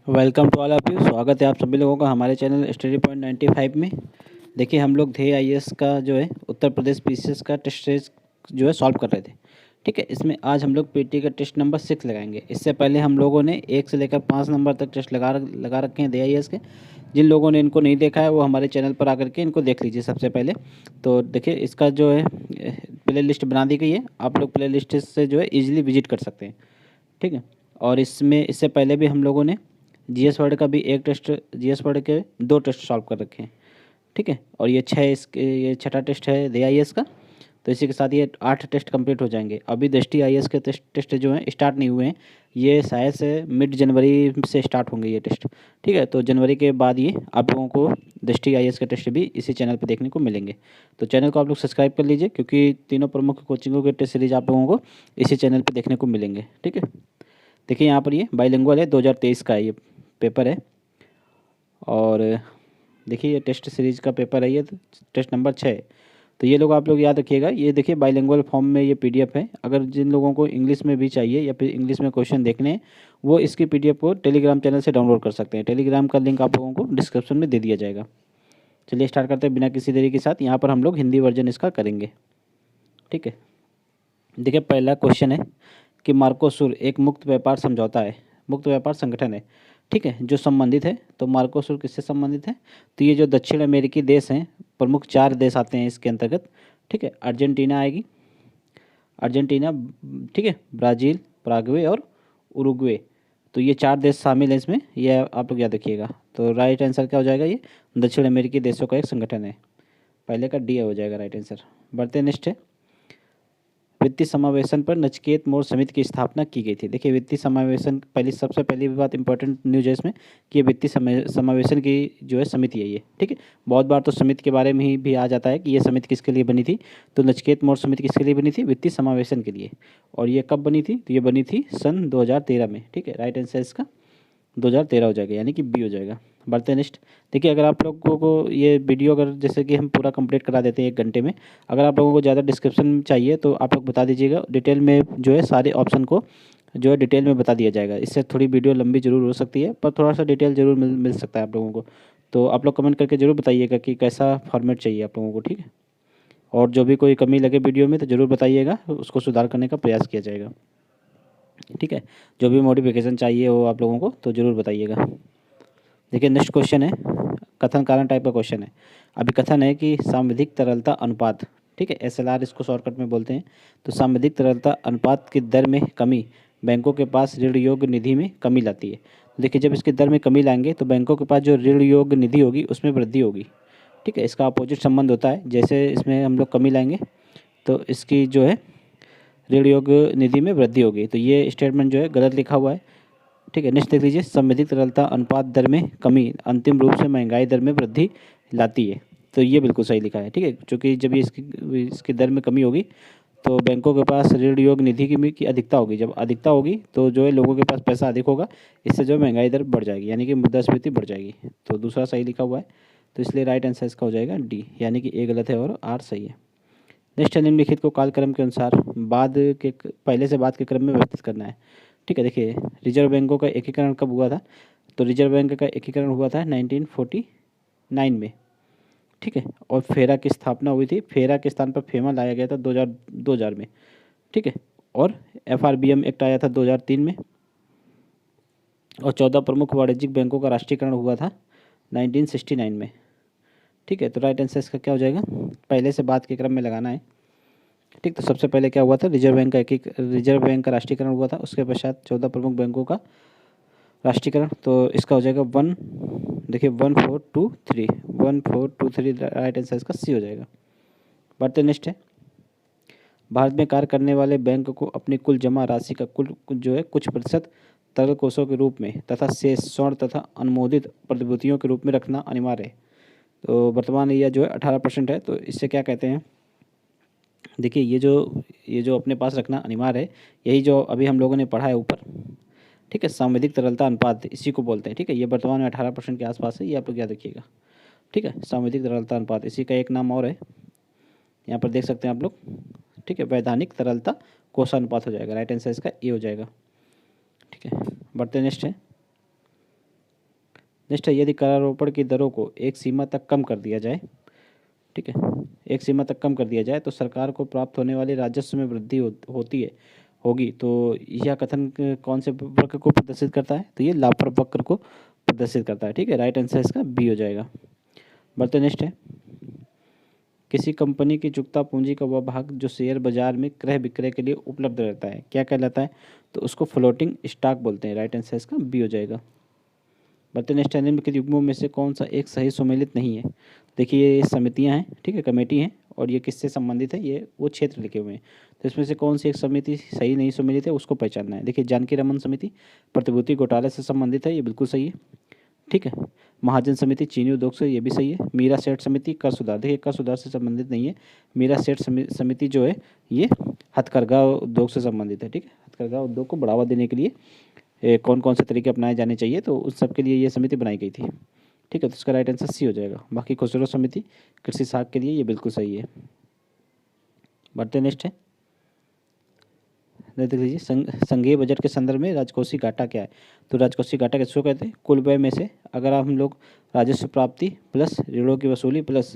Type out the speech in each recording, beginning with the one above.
Welcome to all of you. स्वागत है आप सभी लोगों का हमारे चैनल स्टडी पॉइंट 95 में। देखिए हम लोग ध्येय आईएएस का जो है उत्तर प्रदेश पीसीएस का टेस्ट सीरीज जो है सॉल्व कर रहे थे। ठीक है, इसमें आज हम लोग पीटी का टेस्ट नंबर 6 लगाएंगे। इससे पहले हम लोगों ने 1 से लेकर 5 नंबर तक टेस्ट लगा रखे हैं ध्येय आईएएस के। जिन लोगों ने इनको नहीं देखा है वो हमारे चैनल पर आकर के इनको देख लीजिए सबसे पहले। तो देखिए इसका जो है प्ले लिस्ट बना दी गई है, आप लोग प्ले लिस्ट से जो है ईजिली विजिट कर सकते हैं। ठीक है, और इसमें इससे पहले भी हम लोगों ने जीएस वर्ड का भी एक टेस्ट, जीएस वर्ड के 2 टेस्ट सॉल्व कर रखे हैं। ठीक है, और ये छठा टेस्ट है दी आईएएस का। तो इसी के साथ ये 8 टेस्ट कंप्लीट हो जाएंगे। अभी दृष्टि आईएएस के टेस्ट जो हैं स्टार्ट नहीं हुए हैं, ये शायद से मिड जनवरी से स्टार्ट होंगे ये टेस्ट। ठीक है, तो जनवरी के बाद ये आप लोगों को दृष्टि आईएएस के टेस्ट भी इसी चैनल पर देखने को मिलेंगे। तो चैनल को आप लोग सब्सक्राइब कर लीजिए, क्योंकि तीनों प्रमुख कोचिंगों के टेस्ट सीरीज आप लोगों को इसी चैनल पर देखने को मिलेंगे। ठीक है, देखिए यहाँ पर ये बाइलिंगुअल है, 2023 का ये पेपर है। और देखिए ये टेस्ट सीरीज का पेपर है, ये टेस्ट नंबर 6। तो ये लोग आप लोग याद रखिएगा। ये देखिए बाइलिंगुअल फॉर्म में ये पीडीएफ है। अगर जिन लोगों को इंग्लिश में भी चाहिए या फिर इंग्लिश में क्वेश्चन देखने हैं, वो इसकी पीडीएफ को टेलीग्राम चैनल से डाउनलोड कर सकते हैं। टेलीग्राम का लिंक आप लोगों को डिस्क्रिप्शन में दे दिया जाएगा। चलिए स्टार्ट करते हैं बिना किसी देरी के साथ। यहाँ पर हम लोग हिंदी वर्जन इसका करेंगे। ठीक है, देखिए पहला क्वेश्चन है कि मार्कोसुर एक मुक्त व्यापार समझौता है, मुक्त व्यापार संगठन है। ठीक है, जो संबंधित है। तो मार्कोसुर किससे संबंधित है? तो ये जो दक्षिण अमेरिकी देश हैं, प्रमुख 4 देश आते हैं इसके अंतर्गत। ठीक है, अर्जेंटीना आएगी, अर्जेंटीना, ठीक है, ब्राज़ील, पराग्वे और उरुग्वे। तो ये 4 देश शामिल हैं इसमें, ये आप लोग याद रखिएगा। तो राइट आंसर क्या हो जाएगा? ये दक्षिण अमेरिकी देशों का एक संगठन है। पहले का डी हो जाएगा राइट आंसर। बढ़ते नेक्स्ट है, वित्तीय समावेशन पर नचिकेत मोर समिति की स्थापना की गई थी। देखिए वित्तीय समावेशन, सबसे पहली बात इंपॉर्टेंट न्यूज है इसमें कि ये वित्तीय समावेशन की जो है समिति है ये। ठीक है, बहुत बार तो समिति के बारे में ही भी आ जाता है कि ये समिति किसके लिए बनी थी। तो नचिकेत मोर समिति किसके लिए बनी थी? वित्तीय समावेशन के लिए। और ये कब बनी थी? तो ये बनी थी सन 2013 में। ठीक है, राइट आंसर इसका 2013 हो जाएगा, यानी कि बी हो जाएगा। बढ़ते हैं नेक्स्ट। देखिए अगर आप लोगों को ये वीडियो, अगर जैसे कि हम पूरा कंप्लीट करा देते हैं 1 घंटे में, अगर आप लोगों को ज़्यादा डिस्क्रिप्शन चाहिए तो आप लोग बता दीजिएगा। डिटेल में जो है सारे ऑप्शन को जो है डिटेल में बता दिया जाएगा। इससे थोड़ी वीडियो लंबी जरूर हो सकती है, पर थोड़ा सा डिटेल जरूर मिल सकता है आप लोगों को। तो आप लोग कमेंट करके जरूर बताइएगा कि कैसा फॉर्मेट चाहिए आप लोगों को। ठीक है, और जो भी कोई कमी लगे वीडियो में तो ज़रूर बताइएगा, उसको सुधार करने का प्रयास किया जाएगा। ठीक है, जो भी मॉडिफिकेशन चाहिए हो आप लोगों को तो ज़रूर बताइएगा। देखिए नेक्स्ट क्वेश्चन है, कथन कारण टाइप का क्वेश्चन है। अभी कथन है कि सांविधिक तरलता अनुपात, ठीक है, एसएलआर इसको शॉर्टकट में बोलते हैं। तो सांविधिक तरलता अनुपात की दर में कमी बैंकों के पास ऋण योग्य निधि में कमी लाती है। तो देखिए जब इसकी दर में कमी लाएंगे तो बैंकों के पास जो ऋण योग्य निधि होगी उसमें वृद्धि होगी। ठीक है, इसका अपोजिट संबंध होता है। जैसे इसमें हम लोग कमी लाएंगे तो इसकी जो है ऋण योग्य निधि में वृद्धि होगी। तो ये स्टेटमेंट जो है गलत लिखा हुआ है। ठीक है, नेक्स्ट देख लीजिए, संविधिक तरलता अनुपात दर में कमी अंतिम रूप से महंगाई दर में वृद्धि लाती है। तो ये बिल्कुल सही लिखा है। ठीक है, क्योंकि जब ये इसकी दर में कमी होगी तो बैंकों के पास ऋण योग्य निधि की अधिकता होगी। जब अधिकता होगी तो जो है लोगों के पास पैसा अधिक होगा, इससे जो है महंगाई दर बढ़ जाएगी, यानी कि मुद्रास्फीति बढ़ जाएगी। तो दूसरा सही लिखा हुआ है, तो इसलिए राइट आंसर इसका हो जाएगा डी, यानी कि ए गलत है और आर सही है। नेक्स्ट है, निम्नलिखित को कालक्रम के अनुसार पहले से बाद के क्रम में व्यवस्थित करना है। ठीक है, देखिए रिजर्व बैंकों का एकीकरण कब हुआ था? तो रिजर्व बैंक का एकीकरण हुआ था 1949 में। ठीक है, और फेरा की स्थापना हुई थी, फेरा के स्थान पर फेमा लाया गया था 2000 में। ठीक है, और एफआरबीएम एक्ट आया था 2003 में। और 14 प्रमुख वाणिज्यिक बैंकों का राष्ट्रीयकरण हुआ था 1969 में। ठीक है, तो राइट आंसर इसका क्या हो जाएगा? पहले से बाद के क्रम में लगाना है। ठीक, तो सबसे पहले क्या हुआ था? रिजर्व बैंक का राष्ट्रीयकरण हुआ था। उसके पश्चात 14 प्रमुख बैंकों का राष्ट्रीयकरण। तो इसका हो जाएगा 1, देखिए 1423, 1423 राइट आंसर इसका सी हो जाएगा। बढ़ते नेक्स्ट है, भारत में कार्य करने वाले बैंक को अपनी कुल जमा राशि का कुल जो है कुछ प्रतिशत तरल कोषों के रूप में तथा शेष स्वर्ण तथा अनुमोदित प्रतिभूतियों के रूप में रखना अनिवार्य है। तो वर्तमान यह जो है 18% है। तो इससे क्या कहते हैं? देखिए ये जो अपने पास रखना अनिवार्य है, यही जो अभी हम लोगों ने पढ़ा है ऊपर। ठीक है, सांविधिक तरलता अनुपात इसी को बोलते हैं। ठीक है, ये वर्तमान में 18% के आसपास है, ये आप लोग याद रखिएगा। ठीक है, सांविधिक तरलता अनुपात, इसी का एक नाम और है, यहाँ पर देख सकते हैं आप लोग। ठीक है, वैधानिक तरलता कोषानुपात हो जाएगा। राइट आंसर इसका ए हो जाएगा। ठीक है, बढ़ते नेक्स्ट है, नेक्स्ट है, यदि करारोपण की दरों को एक सीमा तक कम कर दिया जाए, ठीक है, एक सीमा तक कम कर दिया जाए तो सरकार को प्राप्त होने वाले राजस्व में वृद्धि होती है होगी। तो यह कथन कौन से वक्र को प्रदर्शित करता है? तो ये लाफर वक्र को प्रदर्शित करता है। ठीक है, राइट आंसर इसका बी हो जाएगा। बढ़ते नेक्स्ट है, किसी कंपनी की चुकता पूंजी का वह भाग जो शेयर बाजार में क्रय विक्रय के लिए उपलब्ध रहता है क्या कहलाता है? तो उसको फ्लोटिंग स्टॉक बोलते हैं। राइट आंसर इसका बी हो जाएगा। बढ़ते नेक्स्ट है, निम्नलिखित युग्मों में से कौन सा एक सही सुमेलित नहीं है? देखिए ये समितियां हैं, ठीक है, कमेटी हैं, और ये किससे संबंधित है? ये वो क्षेत्र लिखे हुए हैं। तो इसमें से कौन सी एक समिति सही नहीं सुमेलित है उसको पहचानना है। देखिए जानकी रमन समिति प्रतिभूति घोटाले से संबंधित है, ये बिल्कुल सही है। ठीक है, महाजन समिति चीनी उद्योग से, ये भी सही है। मीरा सेठ समिति कर सुधार, देखिए कर सुधार से संबंधित नहीं है। मीरा सेठ समिति जो है ये हथकरघा उद्योग से संबंधित है। ठीक है, हथकरघा उद्योग को बढ़ावा देने के लिए कौन कौन से तरीके अपनाए जाने चाहिए, तो उस सब के लिए ये समिति बनाई गई थी। ठीक है, तो इसका राइट आंसर सी हो जाएगा। बाकी खुसरो समिति कृषि साख के लिए, ये बिल्कुल सही है। बढ़ते नेक्स्ट है, देख लीजिए, संघीय बजट के संदर्भ में राजकोषीय घाटा क्या है? तो राजकोषीय घाटा किसको कहते हैं? कुल व्यय में से अगर हम लोग राजस्व प्राप्ति प्लस ऋणों की वसूली प्लस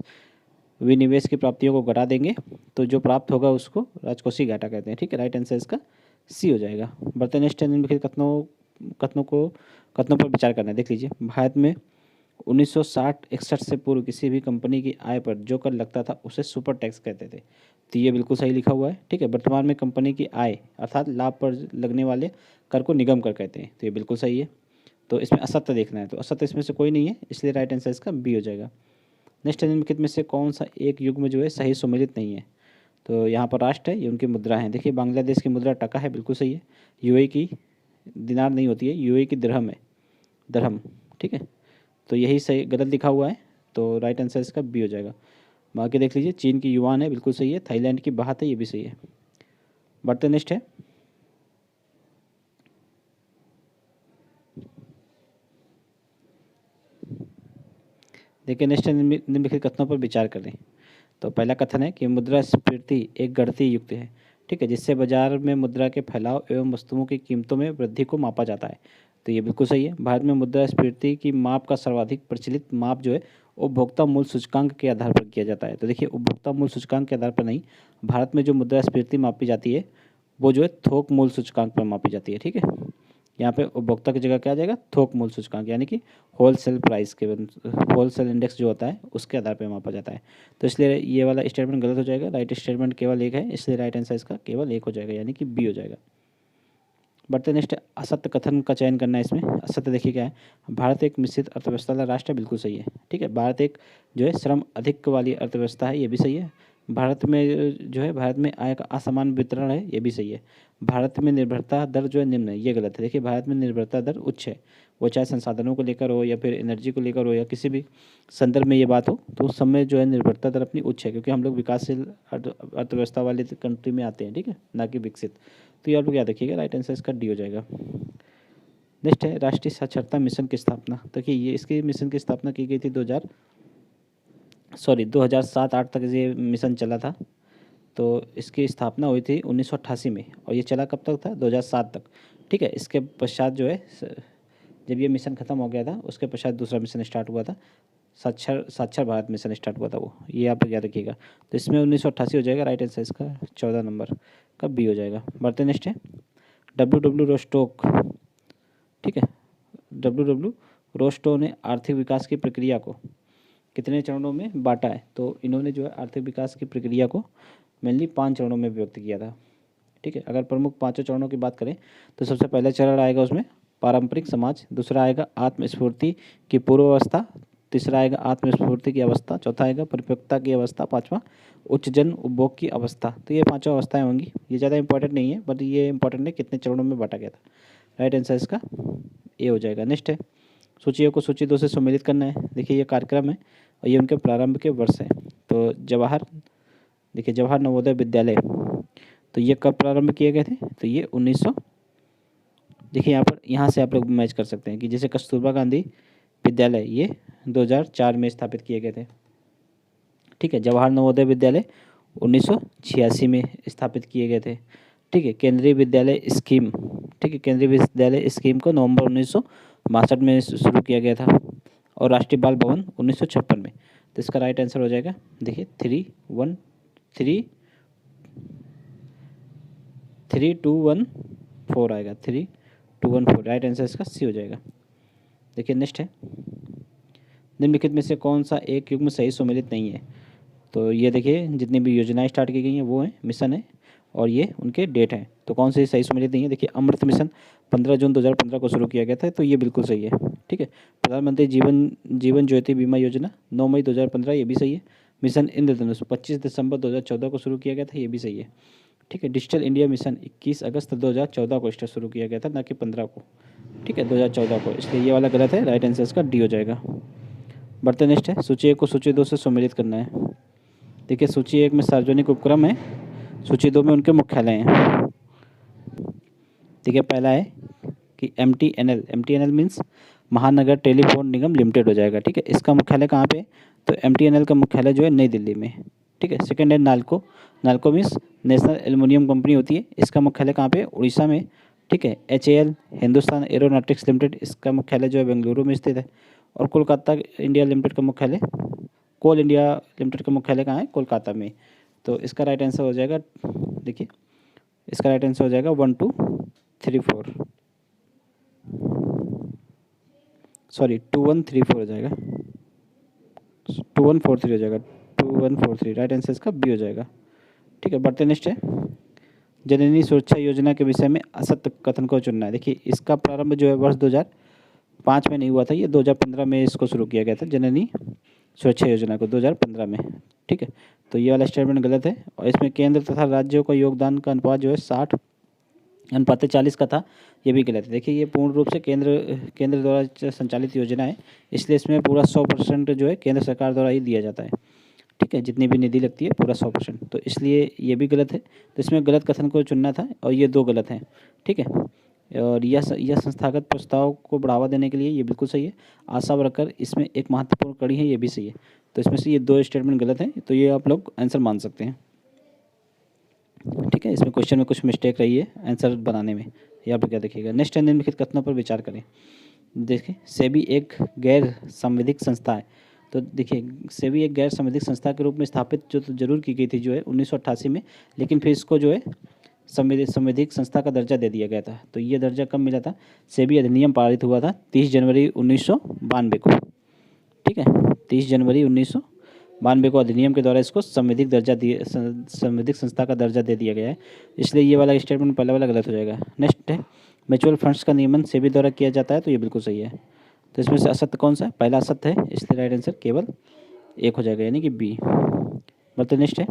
विनिवेश की प्राप्तियों को घटा देंगे तो जो प्राप्त होगा उसको राजकोषीय घाटा कहते हैं। ठीक है, राइट आंसर इसका सी हो जाएगा। बढ़ते नेक्स्ट निम्नलिखित कथनों पर विचार करना है। देख लीजिए, भारत में 1960-61 से पूर्व किसी भी कंपनी की आय पर जो कर लगता था उसे सुपर टैक्स कहते थे। तो ये बिल्कुल सही लिखा हुआ है। ठीक है, वर्तमान में कंपनी की आय अर्थात लाभ पर लगने वाले कर को निगम कर कहते हैं। तो ये बिल्कुल सही है। तो इसमें असत्य देखना है, तो असत्य इसमें से कोई नहीं है, इसलिए राइट आंसर इसका बी हो जाएगा। नेक्स्ट निम्नलिखित में से कौन सा एक युग्म जो है सही सुमेलित नहीं है? तो यहाँ पर राष्ट्र है, ये उनकी मुद्रा है। देखिए बांग्लादेश की मुद्रा टका है, बिल्कुल सही है। यूएई की दिनार नहीं होती है, यूएई की दिरहम है, दिरहम। ठीक है, तो यही सही गलत लिखा हुआ है, तो राइट आंसर इसका बी हो जाएगा। बाकी देख लीजिए, चीन की युआन है, बिल्कुल सही है। थाईलैंड की बात है, ये भी सही है। बढ़ते नेक्स्ट है, देखिए नेक्स्ट निम्नलिखित कथनों पर विचार करें। तो पहला कथन है कि मुद्रास्फीति एक गणितीय युक्ति है, ठीक है, जिससे बाजार में मुद्रा के फैलाव एवं वस्तुओं की कीमतों में वृद्धि को मापा जाता है। तो ये बिल्कुल सही है। भारत में मुद्रास्फीति की माप का सर्वाधिक प्रचलित माप जो है उपभोक्ता मूल्य सूचकांक के आधार पर किया जाता है। तो देखिए उपभोक्ता मूल्य सूचकांक के आधार पर नहीं, भारत में जो मुद्रास्फीति मापी जाती है वो जो है थोक मूल्य सूचकांक पर मापी जाती है। ठीक है, यहाँ पे उपभोक्ता की जगह क्या आ जाएगा? थोक मूल्य सूचकांक, यानी कि होलसेल प्राइस के होलसेल इंडेक्स जो होता है उसके आधार पर मापा जाता है। तो इसलिए ये वाला स्टेटमेंट गलत हो जाएगा। राइट स्टेटमेंट केवल एक है, इसलिए राइट आंसर इसका केवल एक हो जाएगा, यानी कि बी हो जाएगा। बढ़ते नेक्स्ट, असत्य कथन का चयन करना है इसमें। असत्य देखिए क्या है, भारत एक मिश्रित अर्थव्यवस्था वाला राष्ट्र है, बिल्कुल सही है। ठीक है, भारत एक जो है श्रम अधिक वाली अर्थव्यवस्था है, ये भी सही है। भारत में जो है भारत में आय का असमान वितरण है, ये भी सही है। भारत में निर्भरता दर जो है निम्न है, ये गलत है। देखिए भारत में निर्भरता दर उच्च है, वो चाहे संसाधनों को लेकर हो या फिर एनर्जी को लेकर हो या किसी भी संदर्भ में ये बात हो, तो उस समय जो है निर्भरता दर अपनी उच्च है, क्योंकि हम लोग विकासशील अर्थव्यवस्था वाले कंट्री में आते हैं, ठीक है, ना कि विकसित। तो ये आप लोग याद रखिएगा, राइट आंसर इसका डी हो जाएगा। नेक्स्ट है, राष्ट्रीय साक्षरता मिशन की स्थापना। देखिए ये इसकी मिशन की स्थापना की गई थी 2007-8 तक ये मिशन चला था। तो इसकी स्थापना हुई थी 1988 में, और ये चला कब तक था? 2007 तक। ठीक है, इसके पश्चात जो है जब ये मिशन ख़त्म हो गया था उसके पश्चात दूसरा मिशन स्टार्ट हुआ था, साक्षर भारत मिशन स्टार्ट हुआ था वो, ये आप याद रखिएगा। तो इसमें 1988 हो जाएगा, राइट आंसर इसका 14 नंबर का बी हो जाएगा। बढ़ते नेक्स्ट है, डब्ल्यू रोस्टोक। ठीक है, डब्ल्यू रोस्टो ने आर्थिक विकास की प्रक्रिया को कितने चरणों में बांटा है? तो इन्होंने जो है आर्थिक विकास की प्रक्रिया को मेनली 5 चरणों में व्यक्त किया था। ठीक है, अगर प्रमुख 5 चरणों की बात करें तो सबसे पहला चरण आएगा उसमें पारंपरिक समाज, दूसरा आएगा आत्मस्फूर्ति की पूर्व अवस्था, तीसरा आएगा आत्मस्फूर्ति की अवस्था, चौथा आएगा परिपक्वता की अवस्था, पाँचवा उच्च जन उपभोग की अवस्था। तो ये 5 अवस्थाएं होंगी, ये ज़्यादा इंपॉर्टेंट नहीं है, बट ये इंपॉर्टेंट है कितने चरणों में बांटा गया था। राइट आंसर इसका ए हो जाएगा। नेक्स्ट है, सूचियों को सूची 2 से सम्मिलित करना है। देखिए ये कार्यक्रम है और ये उनके प्रारंभ के वर्ष हैं। तो जवाहर नवोदय विद्यालय, तो ये कब प्रारंभ किए गए थे? तो ये 1900, देखिए यहाँ से आप लोग मैच कर सकते हैं कि जैसे कस्तूरबा गांधी विद्यालय ये 2004 में स्थापित किए गए थे। ठीक है, जवाहर नवोदय विद्यालय 1986 में स्थापित किए गए थे। ठीक है, केंद्रीय विद्यालय स्कीम, ठीक है, केंद्रीय विद्यालय स्कीम को नवंबर 1962 में शुरू किया गया था। और राष्ट्रीय बाल भवन 1956 में। तो इसका राइट आंसर हो जाएगा, देखिए 3214 आएगा, 3214 राइट आंसर इसका सी हो जाएगा। देखिए नेक्स्ट है, निम्नलिखित में से कौन सा एक युग्म सही सुमेलित नहीं है। तो ये देखिए जितनी भी योजनाएं स्टार्ट की गई हैं वो हैं, मिशन है और ये उनके डेट हैं। तो कौन से सही सुमेलित नहीं है, देखिए अमृत मिशन 15 जून 2015 को शुरू किया गया था, तो ये बिल्कुल सही है। ठीक है, प्रधानमंत्री जीवन ज्योति बीमा योजना 9 मई 2015, ये भी सही है। मिशन इंद्रधनुष 25 दिसंबर 2014 को शुरू किया गया था, ये भी सही है। ठीक है, डिजिटल इंडिया मिशन 21 अगस्त 2014 को शुरू किया गया था, ना कि 15 को। ठीक है, 2014 को, इसलिए ये वाला गलत है, राइट आंसर इसका डी हो जाएगा। बढ़ते नेक्स्ट है, सूची 1 को सूची 2 से सुमेलित करना है। देखिए सूची 1 में सार्वजनिक उपक्रम है, सूची 2 में उनके मुख्यालय हैं। देखिए पहला है कि MTNL मीन्स महानगर टेलीफोन निगम लिमिटेड हो जाएगा। ठीक है, इसका मुख्यालय कहाँ पे, तो MTNL का मुख्यालय जो है नई दिल्ली में। ठीक है, सेकंड है NALCO means national aluminium company होती है, इसका मुख्यालय कहाँ पे, उड़ीसा में। ठीक है, HAL हिंदुस्तान एरोनॉटिक्स लिमिटेड, इसका मुख्यालय जो है बेंगलुरु में स्थित है। और कोलकाता इंडिया लिमिटेड का मुख्यालय, कोल इंडिया लिमिटेड का मुख्यालय कहाँ है, कोलकाता में। तो इसका राइट आंसर हो जाएगा, देखिए इसका राइट आंसर हो जाएगा 1 2 3 4, सॉरी 2134 हो जाएगा, 2143 हो जाएगा, 2143 राइट आंसर इसका बी हो जाएगा। ठीक है, बढ़ते नेक्स्ट है, जननी सुरक्षा योजना के विषय में असत्य कथन को चुनना है। देखिए इसका प्रारंभ जो है वर्ष 2005 में नहीं हुआ था, ये 2015 में इसको शुरू किया गया था, जननी सुरक्षा योजना को 2015 में। ठीक है, तो ये वाला स्टेटमेंट गलत है, और इसमें केंद्र तथा राज्यों का योगदान का अनुपात जो है 60:40 का था, ये भी गलत है। देखिए ये पूर्ण रूप से केंद्र द्वारा संचालित योजना है, इसलिए इसमें पूरा 100% जो है केंद्र सरकार द्वारा ही दिया जाता है। ठीक है, जितनी भी निधि लगती है पूरा 100%, तो इसलिए ये भी गलत है। तो इसमें गलत कथन को चुनना था, और ये 2 गलत हैं। ठीक है, और यह संस्थागत प्रस्ताव को बढ़ावा देने के लिए ये बिल्कुल सही है। आशा वर्कर इसमें एक महत्वपूर्ण कड़ी है, ये भी सही है। तो इसमें से ये 2 स्टेटमेंट गलत हैं, तो ये आप लोग आंसर मान सकते हैं। ठीक है, इसमें क्वेश्चन में कुछ मिस्टेक रही है आंसर बनाने में, ये आप क्या देखिएगा। नेक्स्ट है, निम्नलिखित कथनों पर विचार करें। देखिए सेबी एक गैर संवैधानिक संस्था है। तो देखिए सेबी एक गैर संवैधानिक संस्था के रूप में स्थापित जो तो जरूर की गई थी जो है 1988 में, लेकिन फिर इसको जो है संवैधानिक संस्था का दर्जा दे दिया गया था। तो ये दर्जा कब मिला था, सेबी अधिनियम पारित हुआ था 30 जनवरी 1992 को। ठीक है, 30 जनवरी 1992 को अधिनियम के द्वारा इसको संवैधानिक संस्था का दर्जा दे दिया गया है, इसलिए ये वाला स्टेटमेंट पहले वाला गलत हो जाएगा। नेक्स्ट है, म्यूचुअल फंड्स का नियमन सेबी द्वारा किया जाता है, तो ये बिल्कुल सही है। तो इसमें से असत्य कौन सा है, पहला असत्य है, इसलिए राइट आंसर केवल 1 हो जाएगा, यानी कि बी। बढ़ते नेक्स्ट है,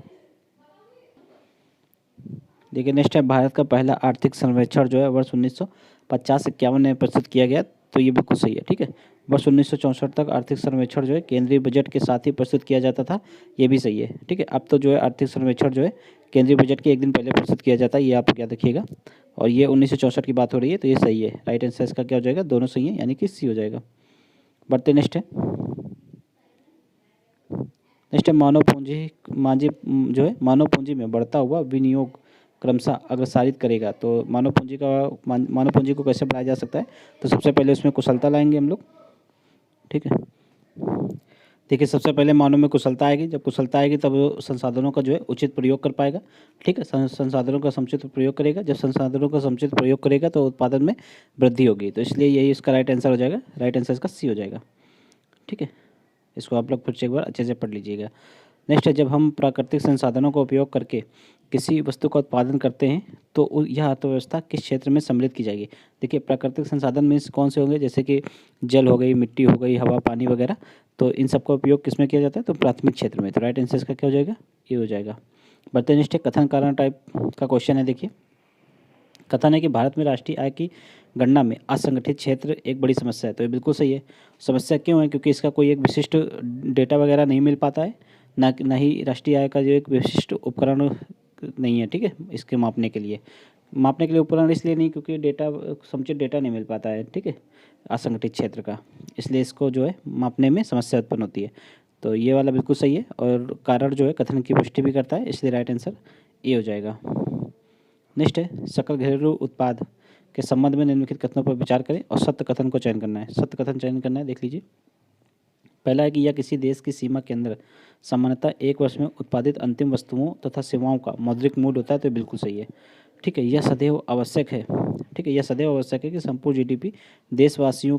देखिए नेक्स्ट है, भारत का पहला आर्थिक सर्वेक्षण जो है वर्ष 1950-51 में प्रस्तुत किया गया, तो ये बिल्कुल सही है। ठीक है, वर्ष 1964 तक आर्थिक सर्वेक्षण जो है केंद्रीय बजट के साथ ही प्रस्तुत किया जाता था, ये भी सही है। ठीक है, अब तो जो है आर्थिक सर्वेक्षण जो है केंद्रीय बजट के 1 दिन पहले प्रस्तुत किया जाता है, ये आप क्या देखिएगा। और ये 1964 की बात हो रही है, तो ये सही है, राइट आंसर इसका क्या हो जाएगा, दोनों सही है, यानी कि सी हो जाएगा। बढ़ते नेक्स्ट है, मानव पूंजी में बढ़ता हुआ विनियोग क्रमशः अग्रसारित करेगा। तो मानव पूंजी को कैसे बढ़ाया जा सकता है, तो सबसे पहले उसमें कुशलता लाएंगे हम लोग। ठीक है, देखिए सबसे पहले मानव में कुशलता आएगी, जब कुशलता आएगी तब वो संसाधनों का जो है उचित प्रयोग कर पाएगा। ठीक है, संसाधनों का समुचित प्रयोग करेगा, जब संसाधनों का समुचित प्रयोग करेगा तो उत्पादन में वृद्धि होगी, तो इसलिए यही इसका राइट आंसर हो जाएगा, राइट आंसर इसका सी हो जाएगा। ठीक है, इसको आप लोग फिर से एक बार अच्छे से पढ़ लीजिएगा। नेक्स्ट है, जब हम प्राकृतिक संसाधनों का उपयोग करके किसी वस्तु का उत्पादन करते हैं तो यह अर्थव्यवस्था किस क्षेत्र में सम्मिलित की जाएगी। देखिए प्राकृतिक संसाधन मीन्स कौन से होंगे, जैसे कि जल हो गई, मिट्टी हो गई, हवा पानी वगैरह, तो इन सबका उपयोग किस में किया जाता है, तो प्राथमिक क्षेत्र में। तो राइट आंसर इसका क्या हो जाएगा, ये हो जाएगा। बढ़ते नेक्स्ट है, कथन कारण टाइप का क्वेश्चन है। देखिए कथन है कि भारत में राष्ट्रीय आय की गणना में असंगठित क्षेत्र एक बड़ी समस्या है, तो ये बिल्कुल सही है। समस्या क्यों है, क्योंकि इसका कोई एक विशिष्ट डेटा वगैरह नहीं मिल पाता है, ना ही राष्ट्रीय आय का जो एक विशिष्ट उपकरण नहीं है। ठीक है, इसके मापने के लिए उपकरण इसलिए नहीं क्योंकि डेटा समुचित डेटा नहीं मिल पाता है। ठीक है, असंगठित क्षेत्र का, इसलिए इसको जो है मापने में समस्या उत्पन्न होती है। तो ये वाला बिल्कुल सही है, और कारण जो है कथन की पुष्टि भी करता है, इसलिए राइट आंसर ए हो जाएगा। नेक्स्ट है, सकल घरेलू उत्पाद के संबंध में निम्नलिखित कथनों पर विचार करें और सत्य कथन को चयन करना है। सत्य कथन चयन करना है, देख लीजिए। पहला है कि यह किसी देश की सीमा के अंदर सामान्यतः एक वर्ष में उत्पादित अंतिम वस्तुओं तथा सेवाओं का मौद्रिक मूल्य होता है, तो बिल्कुल सही है। ठीक है, यह सदैव आवश्यक है। ठीक है, यह सदैव आवश्यक है कि संपूर्ण जीडीपी देशवासियों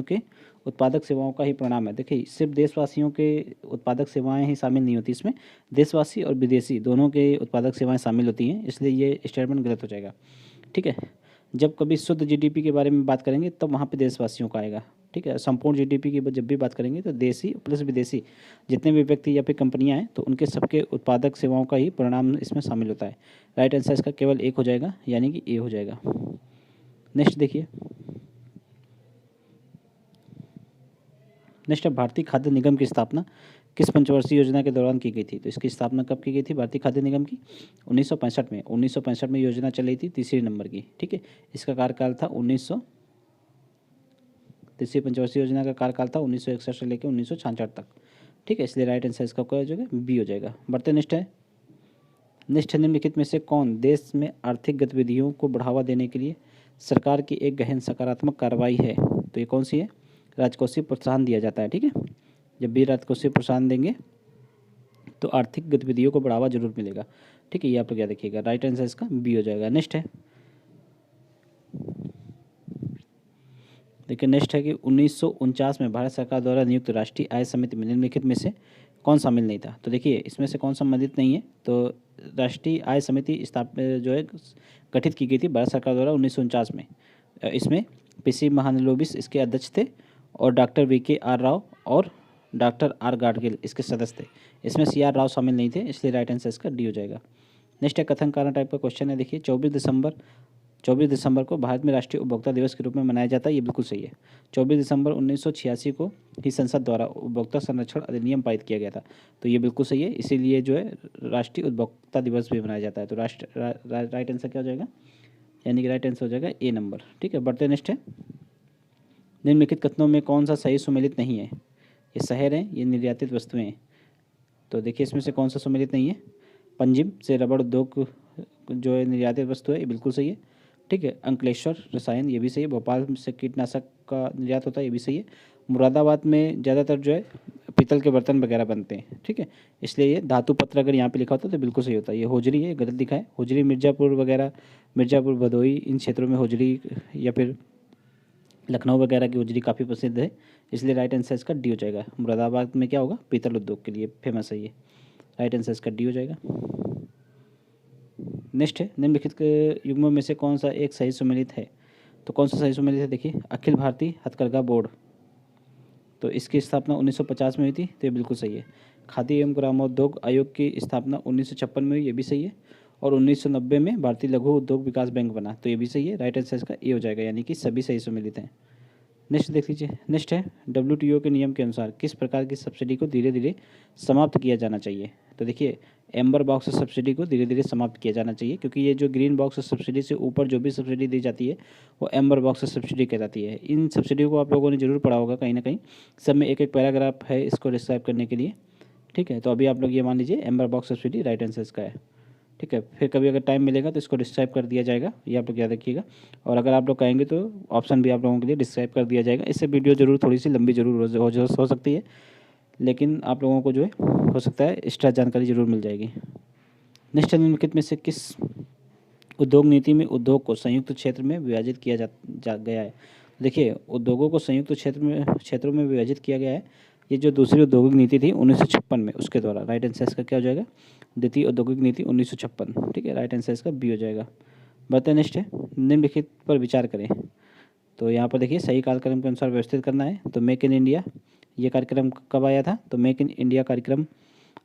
के उत्पादक सेवाओं का ही परिणाम है। देखिए, सिर्फ देशवासियों के उत्पादक सेवाएं ही शामिल नहीं होती इसमें, देशवासी और विदेशी दोनों के उत्पादक सेवाएं शामिल होती हैं, इसलिए ये स्टेटमेंट गलत हो जाएगा। ठीक है, जब कभी शुद्ध जीडीपी के बारे में बात करेंगे तब वहाँ पे देशवासियों का आएगा। ठीक है, संपूर्ण जीडीपी की जब भी बात करेंगे तो देशी प्लस विदेशी जितने भी व्यक्ति या फिर कंपनियां हैं तो उनके सबके उत्पादक सेवाओं का ही परिणाम इसमें शामिल होता है। राइट आंसर इसका केवल एक हो जाएगा, यानी कि ए हो जाएगा। नेक्स्ट देखिए, नेक्स्ट है भारतीय खाद्य निगम की स्थापना किस पंचवर्षीय योजना के दौरान की गई थी। तो इसकी स्थापना कब की गई थी भारतीय खाद्य निगम की? 1965 में। 1965 में योजना चल रही थी, तीसरी नंबर की। ठीक है, इसका कार्यकाल था तीसरी पंचवर्षीय योजना का कार्यकाल था 1961 से लेकर 1966 तक। ठीक है, इसलिए राइट आंसर इसका क्या हो जाएगा? बी हो जाएगा। बढ़ते नेक्स्ट है, निम्नलिखित में से कौन देश में आर्थिक गतिविधियों को बढ़ावा देने के लिए सरकार की एक गहन सकारात्मक कार्रवाई है? तो ये कौन सी है? राजकोषीय प्रोत्साहन दिया जाता है। ठीक है, जब भी राजकोषीय प्रोत्साहन देंगे तो आर्थिक गतिविधियों को बढ़ावा जरूर मिलेगा। ठीक है, ये आप लोग याद रखिएगा। राइट आंसर इसका बी हो जाएगा। नेक्स्ट है, देखिए नेक्स्ट है कि 1949 में भारत सरकार द्वारा नियुक्त राष्ट्रीय आय समिति में निम्नलिखित में से कौन शामिल नहीं था? तो देखिए, इसमें से कौन संबंधित नहीं है? तो राष्ट्रीय आय समिति जो है गठित की गई थी भारत सरकार द्वारा 1949 में। इसमें पीसी महालनोबिस इसके अध्यक्ष थे और डॉक्टर VKR राव और डॉक्टर R गाडगिल इसके सदस्य थे। इसमें CR राव शामिल नहीं थे, इसलिए राइट आंसर इसका डी हो जाएगा। नेक्स्ट है कथन कारण टाइप का क्वेश्चन है। देखिए, 24 दिसंबर को भारत में राष्ट्रीय उपभोक्ता दिवस के रूप में मनाया जाता है, ये बिल्कुल सही है। 24 दिसंबर 1986 को ही संसद द्वारा उपभोक्ता संरक्षण अधिनियम पारित किया गया था, तो ये बिल्कुल सही है। इसीलिए जो है राष्ट्रीय उपभोक्ता दिवस भी मनाया जाता है। तो राइट आंसर क्या हो जाएगा? यानी कि राइट आंसर हो जाएगा ए नंबर। ठीक है, बढ़ते नेक्स्ट है, निम्नलिखित कथनों में कौन सा सही सुमेलित नहीं है? ये शहर हैं, ये निर्यातित वस्तुएं हैं। तो देखिए, इसमें से कौन सा सुमेलित नहीं है? पंजिम से रबड़ उद्योग जो है निर्यातित वस्तु है, ये बिल्कुल सही है। ठीक है, अंकलेश्वर रसायन, ये भी सही है। भोपाल से कीटनाशक का निर्यात होता है, ये भी सही है। मुरादाबाद में ज़्यादातर जो है पीतल के बर्तन वगैरह बनते हैं। ठीक है, इसलिए ये धातु पत्र अगर यहाँ पे लिखा होता तो बिल्कुल सही होता है। ये होजरी है, गलत लिखा है। होजरी मिर्ज़ापुर वगैरह, मिर्ज़ापुर भदोई इन क्षेत्रों में होजरी या फिर लखनऊ वगैरह की होजरी काफ़ी प्रसिद्ध है, इसलिए राइट आंसर इसका डी हो जाएगा। मुरादाबाद में क्या होगा? पीतल उद्योग के लिए फेमस है ये। राइट आंसर इसका डी हो जाएगा। नेक्स्ट है, निम्नलिखित के युग्मों में से कौन सा एक सही सुमेलित है? तो कौन सा सही सुमेलित है? देखिए, अखिल भारतीय हथकरघा बोर्ड, तो इसकी स्थापना 1950 में हुई थी, तो ये बिल्कुल सही है। खादी एवं ग्रामोद्योग आयोग की स्थापना 1956 में हुई, ये भी सही है। और 1990 में भारतीय लघु उद्योग विकास बैंक बना, तो ये भी सही है। राइट आंसर इसका ए हो जाएगा, यानी कि सभी सही सुमेलित हैं। नेक्स्ट देख लीजिए, नेक्स्ट है WTO के नियम के अनुसार किस प्रकार की सब्सिडी को धीरे धीरे समाप्त किया जाना चाहिए? तो देखिए, एम्बर बॉक्स सब्सिडी को धीरे धीरे समाप्त किया जाना चाहिए, क्योंकि ये जो ग्रीन बॉक्स सब्सिडी से ऊपर जो भी सब्सिडी दी जाती है वो एम्बर बॉक्स सब्सिडी कहलाती है। इन सब्सिडी को आप लोगों ने जरूर पढ़ा होगा कहीं ना कहीं, सब में एक एक पैराग्राफ है इसको डिस्क्राइब करने के लिए। ठीक है, तो अभी आप लोग ये मान लीजिए amber box subsidy right answer इसका है। ठीक है, फिर कभी अगर टाइम मिलेगा तो इसको डिस्क्राइब कर दिया जाएगा, ये आप लोग याद रखिएगा। और अगर आप लोग कहेंगे तो ऑप्शन भी आप लोगों के लिए डिस्क्राइब कर दिया जाएगा। इससे वीडियो जरूर थोड़ी सी लंबी जरूर हो सकती है, लेकिन आप लोगों को जो है हो सकता है एक्स्ट्रा जानकारी जरूर मिल जाएगी। नेक्स्ट निम्नलिखित में से किस उद्योग नीति में उद्योग को संयुक्त क्षेत्र में विभाजित किया जा गया है? देखिए, उद्योगों को संयुक्त क्षेत्रों में विभाजित किया गया है, ये जो दूसरी औद्योगिक नीति थी 1956 में, उसके द्वारा। राइट आंसर इसका क्या हो जाएगा? द्वितीय औद्योगिक नीति 1956। ठीक है, राइट आंसर इसका बी हो जाएगा। बढ़ते नेक्स्ट है, निम्नलिखित पर विचार करें। तो यहाँ पर देखिए, सही कार्यक्रम के अनुसार व्यवस्थित करना है। तो मेक इन इंडिया, ये कार्यक्रम कब आया था? तो मेक इन इंडिया कार्यक्रम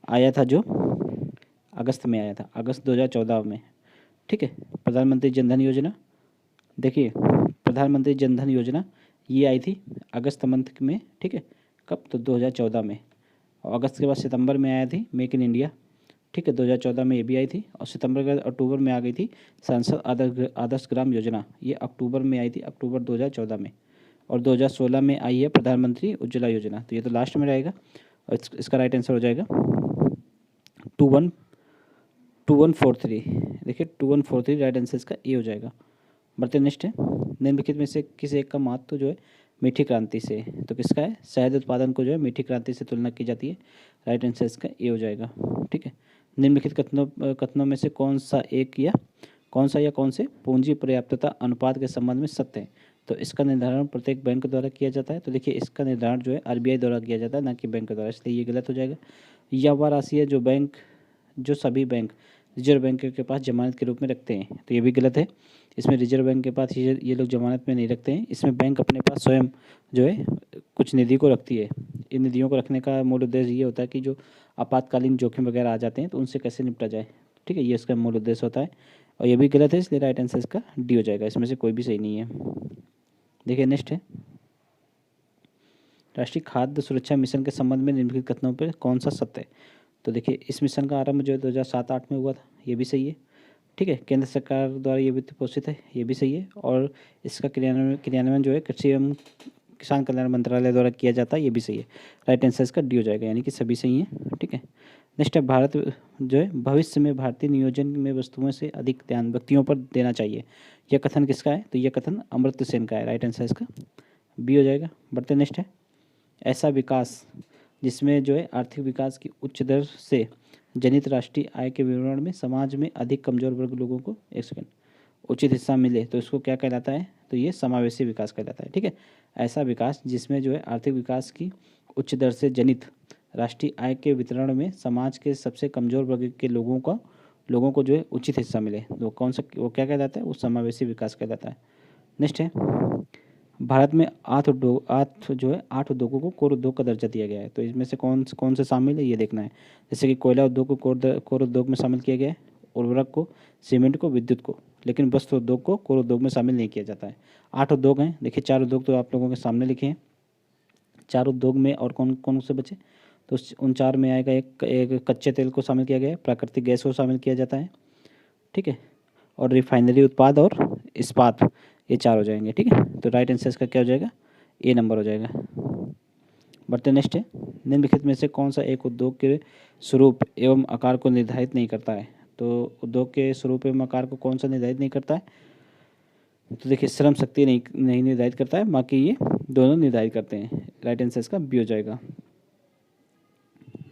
आया था जो अगस्त में आया था, अगस्त 2014 में। ठीक है, प्रधानमंत्री जनधन योजना, देखिए प्रधानमंत्री जनधन योजना ये आई थी अगस्त मंथ में। ठीक है, कब? तो 2014 में। और अगस्त के बाद सितंबर में आया थी मेक इन इंडिया। ठीक है, 2014 में ये भी आई थी। और सितंबर के बाद अक्टूबर में आ गई थी सांसद आदर्श ग्राम योजना, ये अक्टूबर में आई थी, अक्टूबर 2014 में। और 2016 में आई है प्रधानमंत्री उज्ज्वला योजना, तो ये तो लास्ट में रहेगा। और इसका राइट आंसर हो जाएगा 2143। देखिए 2143 राइट आंसर इसका ए हो जाएगा। बढ़ते नेक्स्ट है, निम्नलिखित में से किस एक का महत्व जो है मीठी क्रांति से। तो किसका है, शहद उत्पादन को जो है मीठी क्रांति से तुलना की जाती है। राइट आंसर इसका ए हो जाएगा। ठीक है, निम्नलिखित कथनों में से कौन सा या कौन से पूंजी पर्याप्तता अनुपात के संबंध में सत्य है। तो इसका निर्धारण प्रत्येक बैंक द्वारा किया जाता है। तो देखिए इसका निर्धारण जो है आरबीआई द्वारा किया जाता है, ना कि बैंक द्वारा, इसलिए ये गलत हो जाएगा। यह वह राशि है जो सभी बैंक रिजर्व बैंक के पास जमानत के रूप में रखते हैं। तो ये भी गलत है। इसमें रिजर्व बैंक के पास ये लोग जमानत में नहीं रखते हैं। इसमें बैंक अपने पास स्वयं जो है कुछ निधि को रखती है। इन निधियों को रखने का मूल उद्देश्य ये होता है कि जो आपातकालीन जोखिम वगैरह आ जाते हैं तो उनसे कैसे निपटा जाए। ठीक है, ये इसका मूल उद्देश्य होता है। और ये भी गलत है, इसलिए राइट आंसर इसका डी हो जाएगा। इसमें से कोई भी सही नहीं है। देखिए नेक्स्ट है, राष्ट्रीय खाद्य सुरक्षा मिशन के संबंध में निम्नलिखित कथनों पर कौन सा सत्य है। तो देखिए इस मिशन का आरंभ जो है 2007-8 में हुआ था, ये भी सही है। ठीक है, केंद्र सरकार द्वारा ये वित्त पोषित है, ये भी सही है। और इसका क्रियान्वयन जो है कृषि एवं किसान कल्याण मंत्रालय द्वारा किया जाता है, ये भी सही है। राइट आंसर इसका डी हो जाएगा, यानी कि सभी सही हैं। ठीक है, नेक्स्ट है, भारत जो है भविष्य में भारतीय नियोजन में वस्तुओं से अधिक ध्यान व्यक्तियों पर देना चाहिए। यह कथन किसका है। तो यह कथन अमर्त्य सेन का है। राइट आंसर इसका बी हो जाएगा। बढ़ते नेक्स्ट है, ऐसा विकास जिसमें जो है आर्थिक विकास की उच्च दर से जनित राष्ट्रीय आय के विवरण में समाज में अधिक कमजोर वर्ग लोगों को उचित हिस्सा मिले, तो इसको क्या कहलाता है। तो ये समावेशी विकास कहलाता है। ठीक है, ऐसा विकास जिसमें जो है आर्थिक विकास की उच्च दर से जनित राष्ट्रीय आय के वितरण में समाज के सबसे कमजोर वर्ग के लोगों को जो है उचित हिस्सा मिले, तो वो क्या कहलाता है, वो समावेशी विकास कहलाता है। नेक्स्ट है, भारत में 8 उद्योगों को कोर उद्योग का दर्जा दिया गया है। तो इसमें से कौन से शामिल है, ये देखना है। जैसे कि कोयला उद्योग को कोर उद्योग में शामिल किया गया है, उर्वरक को, सीमेंट को, विद्युत को, लेकिन वस्त्र उद्योग को कोर उद्योग में शामिल नहीं किया जाता है। 8 उद्योग हैं। देखिए 4 उद्योग तो आप लोगों के सामने लिखे हैं। 4 उद्योग में और कौन कौन से बचे, तो उन 4 में आएगा एक कच्चे तेल को शामिल किया गया है, प्राकृतिक गैस को शामिल किया जाता है। ठीक है, और रिफाइनरी उत्पाद और इस्पात, ये 4 हो जाएंगे। ठीक है, तो राइट आंसर इसका क्या हो जाएगा, ए नंबर हो जाएगा। बढ़ते नेक्स्ट है, निम्नलिखित में से कौन सा एक उद्योग के स्वरूप एवं आकार को निर्धारित नहीं करता है। तो उद्योग के स्वरूप एवं आकार को कौन सा निर्धारित नहीं करता है। तो देखिए श्रम शक्ति नहीं निर्धारित करता है, बाकी ये दोनों निर्धारित करते हैं। राइट आंसर इसका बी हो जाएगा।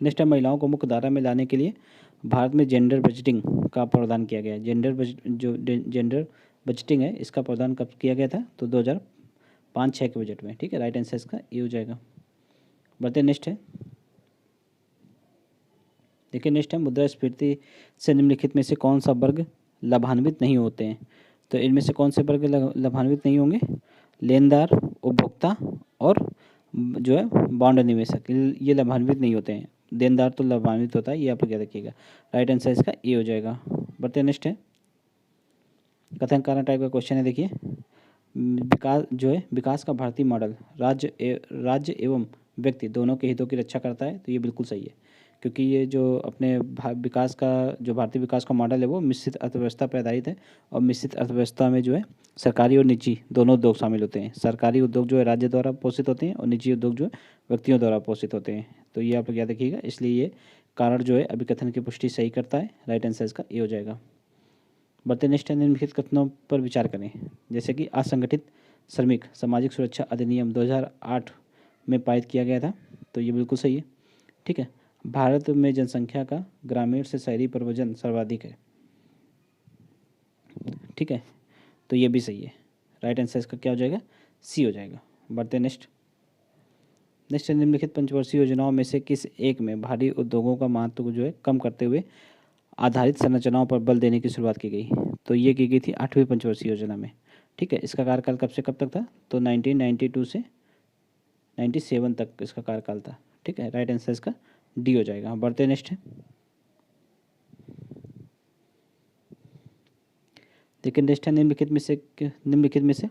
नेक्स्ट है, महिलाओं को मुख्य धारा में लाने के लिए भारत में जेंडर बजटिंग का प्रावधान किया गया है। जेंडर बजटिंग है, इसका प्रावधान कब किया गया था, तो 2005-06 के बजट में। ठीक है, राइट आंसर इसका ए हो जाएगा। बढ़ते नेक्स्ट है, देखिए नेक्स्ट है, मुद्रास्फीति से निम्नलिखित में से कौन सा वर्ग लाभान्वित नहीं होते हैं। तो इनमें से कौन से वर्ग लाभान्वित नहीं होंगे, लेनदार, उपभोक्ता और जो है बॉन्ड निवेशक, ये लाभान्वित नहीं होते हैं। देनदार तो लाभान्वित होता है, ये आप लोग याद रखिएगा। राइट आंसर इसका ए हो जाएगा। बढ़ते नेक्स्ट है, कथन कारण टाइप का क्वेश्चन है। देखिए विकास का भारतीय मॉडल राज्य एवं व्यक्ति दोनों के हितों की रक्षा करता है। तो ये बिल्कुल सही है, क्योंकि ये जो अपने भारतीय विकास का मॉडल है वो मिश्रित अर्थव्यवस्था पर आधारित है। और मिश्रित अर्थव्यवस्था में जो है सरकारी और निजी दोनों उद्योग शामिल होते हैं। सरकारी उद्योग जो है राज्य द्वारा पोषित होते हैं और निजी उद्योग जो है व्यक्तियों द्वारा पोषित होते हैं। तो ये आप लोग याद रखिएगा, इसलिए ये कारण जो है अभिकथन की पुष्टि सही करता है। राइट आंसर इसका ए हो जाएगा। बढ़ते नेक्स्ट है, निम्नलिखित कथनों पर विचार करें। जैसे कि असंगठित श्रमिक सामाजिक सुरक्षा अधिनियम 2008 में पारित किया गया था। तो ये बिल्कुल सही है। ठीक है, भारत में जनसंख्या का ग्रामीण से शहरी प्रवजन सर्वाधिक है। ठीक है, तो ये भी सही है। राइट आंसर इसका क्या हो जाएगा, सी हो जाएगा। बढ़ते नेक्स्ट निम्नलिखित पंचवर्षीय योजनाओं में से किस एक में भारी उद्योगों का महत्व को जो है कम करते हुए आधारित संरचनाओं पर बल देने की शुरुआत की गई। तो ये की गई थी 8वीं पंचवर्षीय योजना में। ठीक है, इसका कार्यकाल कब से कब तक था, तो 1992 से 97 तक इसका कार्यकाल था। ठीक है, राइट आंसर इसका डी हो जाएगा। बढ़ते नेक्स्ट है, देखिए नेक्स्ट है, निम्नलिखित में से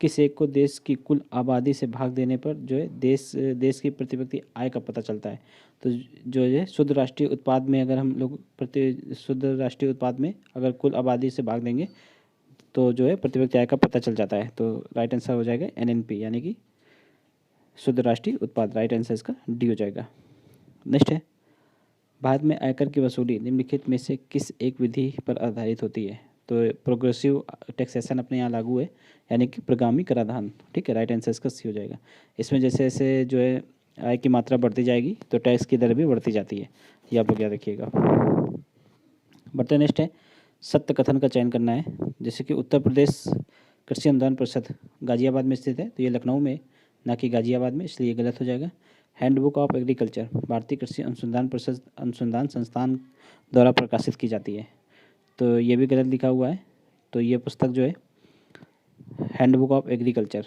किस एक को देश की कुल आबादी से भाग देने पर जो है देश की प्रति व्यक्ति आय का पता चलता है। तो जो है शुद्ध राष्ट्रीय उत्पाद में अगर हम लोग शुद्ध राष्ट्रीय उत्पाद में अगर कुल आबादी से भाग देंगे तो जो है प्रति व्यक्ति आय का पता चल जाता है। तो राइट आंसर हो जाएगा एनएनपी, यानी कि शुद्ध राष्ट्रीय उत्पाद। राइट आंसर इसका डी हो जाएगा। नेक्स्ट है, भारत में आयकर की वसूली निम्नलिखित में से किस एक विधि पर आधारित होती है। तो प्रोग्रेसिव टैक्सेशन अपने यहाँ लागू है, यानी कि प्रगामी कराधान। ठीक है, राइट आंसर इसका सी हो जाएगा। इसमें जैसे जैसे जो है आय की मात्रा बढ़ती जाएगी तो टैक्स की दर भी बढ़ती जाती है, ये आप लोग याद रखिएगा। बढ़ते नेक्स्ट है, सत्य कथन का चयन करना है। जैसे कि उत्तर प्रदेश कृषि अनुदान परिषद गाजियाबाद में स्थित है, तो ये लखनऊ में ना कि गाजियाबाद में, इसलिए ये गलत हो जाएगा। हैंडबुक ऑफ एग्रीकल्चर भारतीय कृषि अनुसंधान परिषद अनुसंधान संस्थान द्वारा प्रकाशित की जाती है, तो ये भी गलत लिखा हुआ है। तो ये पुस्तक जो है हैंडबुक ऑफ एग्रीकल्चर,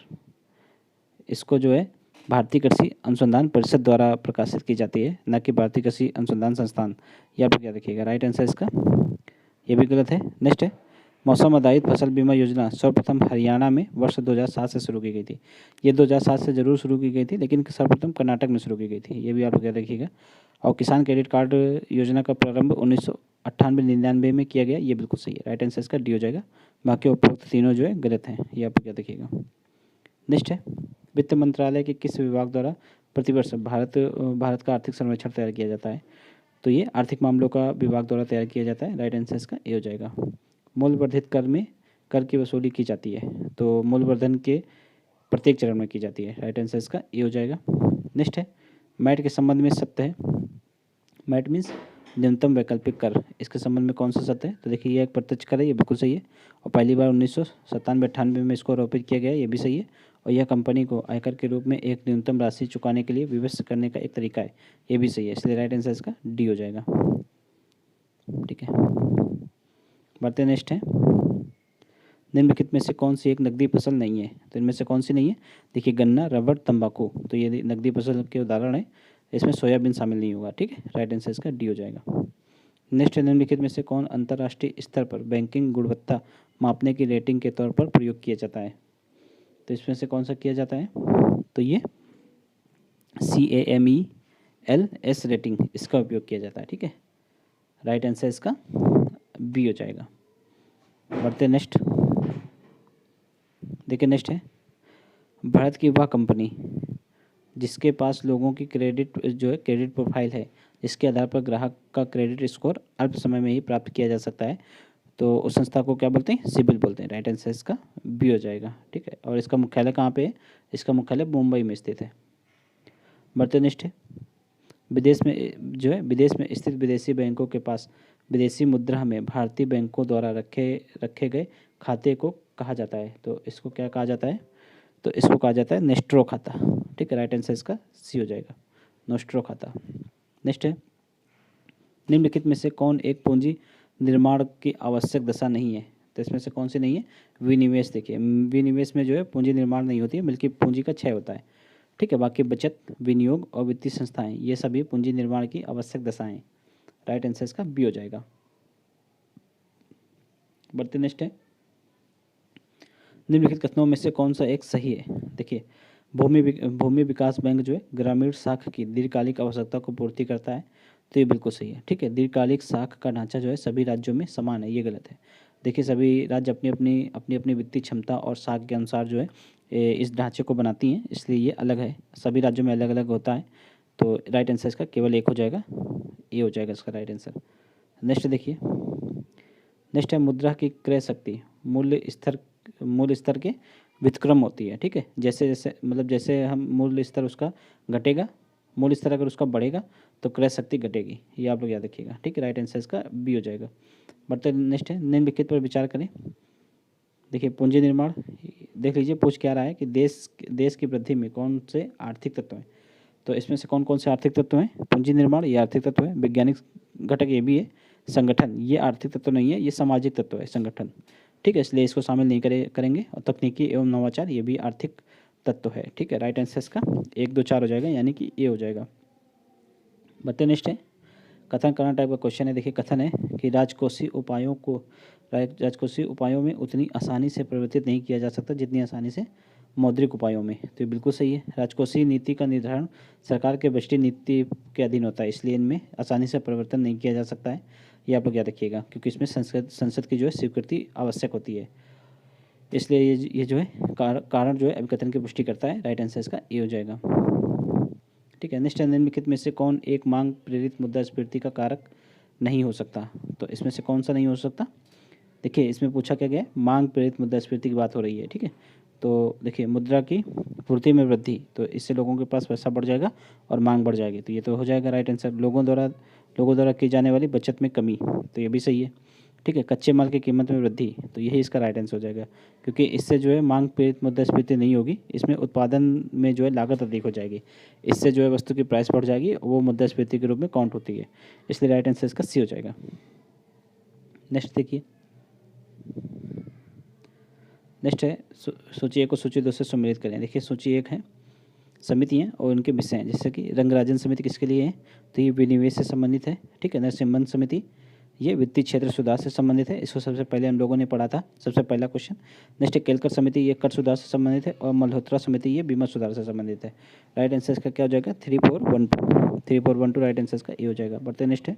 इसको जो है भारतीय कृषि अनुसंधान परिषद द्वारा प्रकाशित की जाती है, न कि भारतीय कृषि अनुसंधान संस्थान। यह आप क्या देखिएगा, राइट आंसर इसका ये भी गलत है। नेक्स्ट है, मौसम आधारित फसल बीमा योजना सर्वप्रथम हरियाणा में वर्ष 2007 से शुरू की गई थी। ये 2007 से जरूर शुरू की गई थी, लेकिन सर्वप्रथम कर्नाटक में शुरू की गई थी, ये भी आप याद रखिएगा। और किसान क्रेडिट कार्ड योजना का प्रारंभ 1998-99 में किया गया, ये बिल्कुल सही है, राइट आंसर इसका डी हो जाएगा। बाकी उपरोक्त तीनों जो है गलत हैं, ये आप याद रखिएगा। नेक्स्ट है, वित्त मंत्रालय के किस विभाग द्वारा प्रतिवर्ष भारत का आर्थिक सर्वेक्षण तैयार किया जाता है? तो ये आर्थिक मामलों का विभाग द्वारा तैयार किया जाता है, राइट आंसर इसका ए हो जाएगा। मूल्यवर्धित कर में कर की वसूली की जाती है, तो मूल्यवर्धन के प्रत्येक चरण में की जाती है, राइट आंसर इसका ए हो जाएगा। नेक्स्ट है, मैट के संबंध में सत्य है। मैट मीन्स न्यूनतम वैकल्पिक कर, इसके संबंध में कौन सा सत्य है? तो देखिए ये एक प्रत्यक्ष कर है, ये बिल्कुल सही है, और पहली बार 1997-98 में इसको आरोपित किया गया, ये भी सही है। और यह कंपनी को आयकर के रूप में एक न्यूनतम राशि चुकाने के लिए विवश करने का एक तरीका है, ये भी सही है, इसलिए राइट आंसर इसका डी हो जाएगा। ठीक है, बढ़ते नेक्स्ट है, निम्नलिखित में से कौन सी एक नकदी फसल नहीं है? तो इनमें से कौन सी नहीं है? देखिए गन्ना, रबड़, तंबाकू, तो ये नकदी फसल के उदाहरण है, इसमें सोयाबीन शामिल नहीं होगा। ठीक है, राइट आंसर इसका डी हो जाएगा। नेक्स्ट, निम्नलिखित में से कौन अंतर्राष्ट्रीय स्तर पर बैंकिंग गुणवत्ता मापने की रेटिंग के तौर पर प्रयोग किया जाता है? तो इसमें से कौन सा किया जाता है? तो ये CAMELS रेटिंग, इसका उपयोग किया जाता है। ठीक है, राइट आंसर इसका बी हो जाएगा। बढ़ते नेक्स्ट, देखिए नेक्स्ट है, भारत की वह कंपनी जिसके पास लोगों की क्रेडिट जो है क्रेडिट प्रोफाइल है, जिसके आधार पर ग्राहक का क्रेडिट स्कोर अल्प समय में ही प्राप्त किया जा सकता है, तो उस संस्था को क्या बोलते हैं? सिबिल बोलते हैं, राइट आंसर इसका बी हो जाएगा। ठीक है, और इसका मुख्यालय कहाँ पे है? इसका मुख्यालय मुंबई में स्थित है। बढ़ते नेक्स्ट है, विदेश में स्थित विदेशी बैंकों के पास विदेशी मुद्रा में भारतीय बैंकों द्वारा रखे गए खाते को कहा जाता है, तो इसको क्या कहा जाता है? तो इसको कहा जाता है नेस्ट्रो खाता। ठीक है, राइट आंसर इसका सी हो जाएगा, नेस्ट्रो खाता। नेक्स्ट है, निम्नलिखित में से कौन एक पूंजी निर्माण की आवश्यक दशा नहीं है? तो इसमें से कौन सी नहीं है? विनिवेश। देखिए विनिवेश में जो है पूंजी निर्माण नहीं होती है, बल्कि पूंजी का क्षय होता है। ठीक है, बाकी बचत, विनियोग और वित्तीय संस्थाएं, ये सभी पूंजी निर्माण की आवश्यक दशाएं, राइट आंसर इसका बी हो जाएगा। बढ़ते नेक्स्ट है, निम्नलिखित कथनों में से कौन सा एक सही है? देखिए भूमि विकास बैंक जो है ग्रामीण शाख की दीर्घकालिक आवश्यकता को पूर्ति करता है, तो ये बिल्कुल सही है। ठीक है, दीर्घकालिक शाख का ढांचा जो है सभी राज्यों में समान है, ये गलत है। देखिए सभी राज्य अपनी अपनी वित्तीय क्षमता और शाख के अनुसार जो है इस ढांचे को बनाती हैं, इसलिए ये अलग है, सभी राज्यों में अलग अलग होता है, तो राइट आंसर इसका केवल एक हो जाएगा, ये हो जाएगा इसका राइट आंसर। नेक्स्ट देखिए, नेक्स्ट है, मुद्रा की क्रय शक्ति मूल्य स्तर के व्युत्क्रम होती है। ठीक है, जैसे जैसे मतलब जैसे हम मूल्य स्तर उसका घटेगा, मूल्य स्तर अगर उसका बढ़ेगा तो क्रय शक्ति घटेगी, ये आप लोग याद रखिएगा। ठीक है, राइट आंसर इसका बी हो जाएगा। बढ़ते नेक्स्ट है, निम्नलिखित पर विचार करें। देखिए पूंजी निर्माण, देख लीजिए पूछ क्या रहा है कि देश की वृद्धि में कौन से आर्थिक तत्व हैं? तो इसमें से कौन कौन से आर्थिक तत्व हैं? पूंजी निर्माण ये आर्थिक तत्व है, वैज्ञानिक घटक ये भी है, संगठन ये आर्थिक तत्व नहीं है, ये सामाजिक तत्व है, संगठन। ठीक है, इसलिए इसको शामिल नहीं करेंगे। और तकनीकी एवं नवाचार ये भी आर्थिक तत्व है। ठीक है, राइट आंसर इसका 1, 2, 4 हो जाएगा, यानी कि ए हो जाएगा। बढ़ते नेक्स्ट है, कथन करना टाइप का क्वेश्चन है। देखिए कथन है कि राजकोषीय उपायों में उतनी आसानी से परिवर्तित नहीं किया जा सकता जितनी आसानी से मौद्रिक उपायों में, तो ये बिल्कुल सही है। राजकोषीय नीति का निर्धारण सरकार के बजटीय नीति के अधीन होता है, इसलिए इनमें आसानी से परिवर्तन नहीं किया जा सकता है, ये आप लोग याद रखिएगा, क्योंकि इसमें संसद की जो है स्वीकृति आवश्यक होती है, इसलिए ये जो है कारण जो है अभिकथन की पुष्टि करता है, राइट आंसर इसका ए हो जाएगा। ठीक है, नेक्स्ट निम्नलिखित में से कौन एक मांग प्रेरित मुद्रास्फीति का कारक नहीं हो सकता? तो इसमें से कौन सा नहीं हो सकता? देखिए इसमें पूछा क्या गया है, मांग प्रेरित मुद्रास्फीति की बात हो रही है, ठीक है। तो देखिए मुद्रा की पूर्ति में वृद्धि, तो इससे लोगों के पास पैसा बढ़ जाएगा और मांग बढ़ जाएगी, तो ये तो हो जाएगा राइट आंसर। लोगों द्वारा की जाने वाली बचत में कमी, तो ये भी सही है, ठीक है। कच्चे माल की कीमत में वृद्धि, तो यही इसका राइट आंसर हो जाएगा, क्योंकि इससे जो है मांग प्रेरित मुद्रास्फीति नहीं होगी, इसमें उत्पादन में जो है लागत अधिक हो जाएगी, इससे जो है वस्तु की प्राइस बढ़ जाएगी, वो मुद्रास्फीति के रूप में काउंट होती है, इसलिए राइट आंसर इसका सी हो जाएगा। नेक्स्ट देखिए, नेक्स्ट है सूची एक को सूची दो से सम्मिलित करें। देखिए सूची एक है समितियाँ और उनके विषय हैं, जैसे कि रंगराजन समिति किसके लिए है, तो ये विनिवेश से संबंधित है, ठीक है। नरसिम्हन समिति ये वित्तीय क्षेत्र सुधार से संबंधित है, इसको सबसे पहले हम लोगों ने पढ़ा था, सबसे पहला क्वेश्चन। नेक्स्ट केलकर समिति ये कर सुधार से संबंधित है, और मल्होत्रा समिति ये बीमा सुधार से संबंधित है। राइट आंसर इसका क्या हो जाएगा, 3412 राइट आंसर इसका ये हो जाएगा। बढ़ते नेक्स्ट है,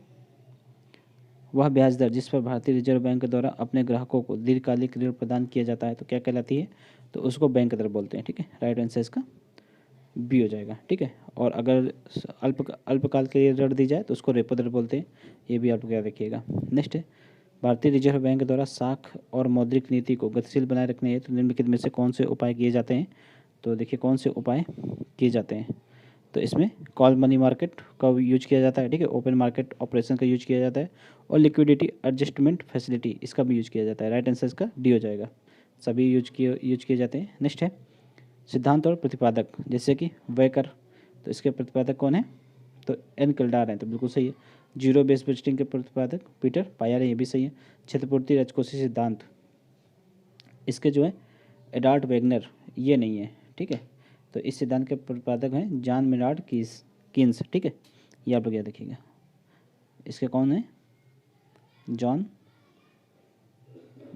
वह ब्याज दर जिस पर भारतीय रिजर्व बैंक द्वारा अपने ग्राहकों को दीर्घकालिक ऋण प्रदान किया जाता है, तो क्या कहलाती है, तो उसको बैंक दर बोलते हैं, ठीक है। राइट आंसर इसका बी हो जाएगा, ठीक है। और अगर अल्पकाल के लिए ऋण दी जाए तो उसको रेपो दर बोलते हैं, ये भी आप याद रखिएगा। नेक्स्ट है, भारतीय रिजर्व बैंक द्वारा साख और मौद्रिक नीति को गतिशील बनाए रखने हेतु निम्नलिखित में से कौन से उपाय किए जाते हैं, तो देखिए कौन से उपाय किए जाते हैं, तो इसमें कॉल मनी मार्केट का यूज किया जाता है, ठीक है। ओपन मार्केट ऑपरेशन का यूज किया जाता है, और लिक्विडिटी एडजस्टमेंट फैसिलिटी इसका भी यूज किया जाता है। राइट आंसर इसका डी हो जाएगा, सभी यूज किए जाते हैं। नेक्स्ट है, सिद्धांत और प्रतिपादक, जैसे कि वैकर, तो इसके प्रतिपादक कौन है, तो एन किल्डार हैं, तो बिल्कुल सही है। जीरो बेस बजटिंग के प्रतिपादक पीटर पायर है, ये भी सही है। क्षेत्रपूर्ति राजकोषीय सिद्धांत, इसके जो है एडार्ड वेगनर ये नहीं है, ठीक है। तो इस सिद्धांत के प्रतिपादक हैं जॉन मेनार्ड कीन्स, ठीक है, ये आप लोग याद रखिएगा। इसके कौन है, जॉन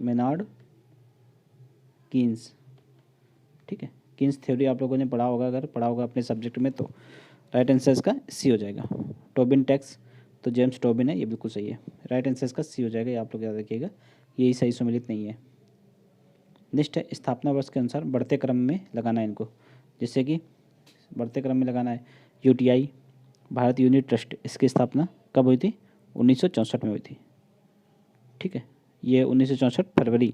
मेनार्ड कीन्स, ठीक है। कीन्स थ्योरी आप लोगों ने पढ़ा होगा, अगर पढ़ा होगा अपने सब्जेक्ट में, तो राइट आंसर इसका सी हो जाएगा। टोबिन टैक्स, तो जेम्स टोबिन है, ये बिल्कुल सही है। राइट आंसर इसका सी हो जाएगा, ये आप लोग याद रखिएगा, यही सही सम्मिलित नहीं है। नेक्स्ट है, स्थापना वर्ष के अनुसार बढ़ते क्रम में लगाना है इनको, जैसे कि बढ़ते क्रम में लगाना है। यूटीआई भारत यूनिट ट्रस्ट, इसकी स्थापना कब हुई थी, 1964 में हुई थी, ठीक है। ये 1964 फरवरी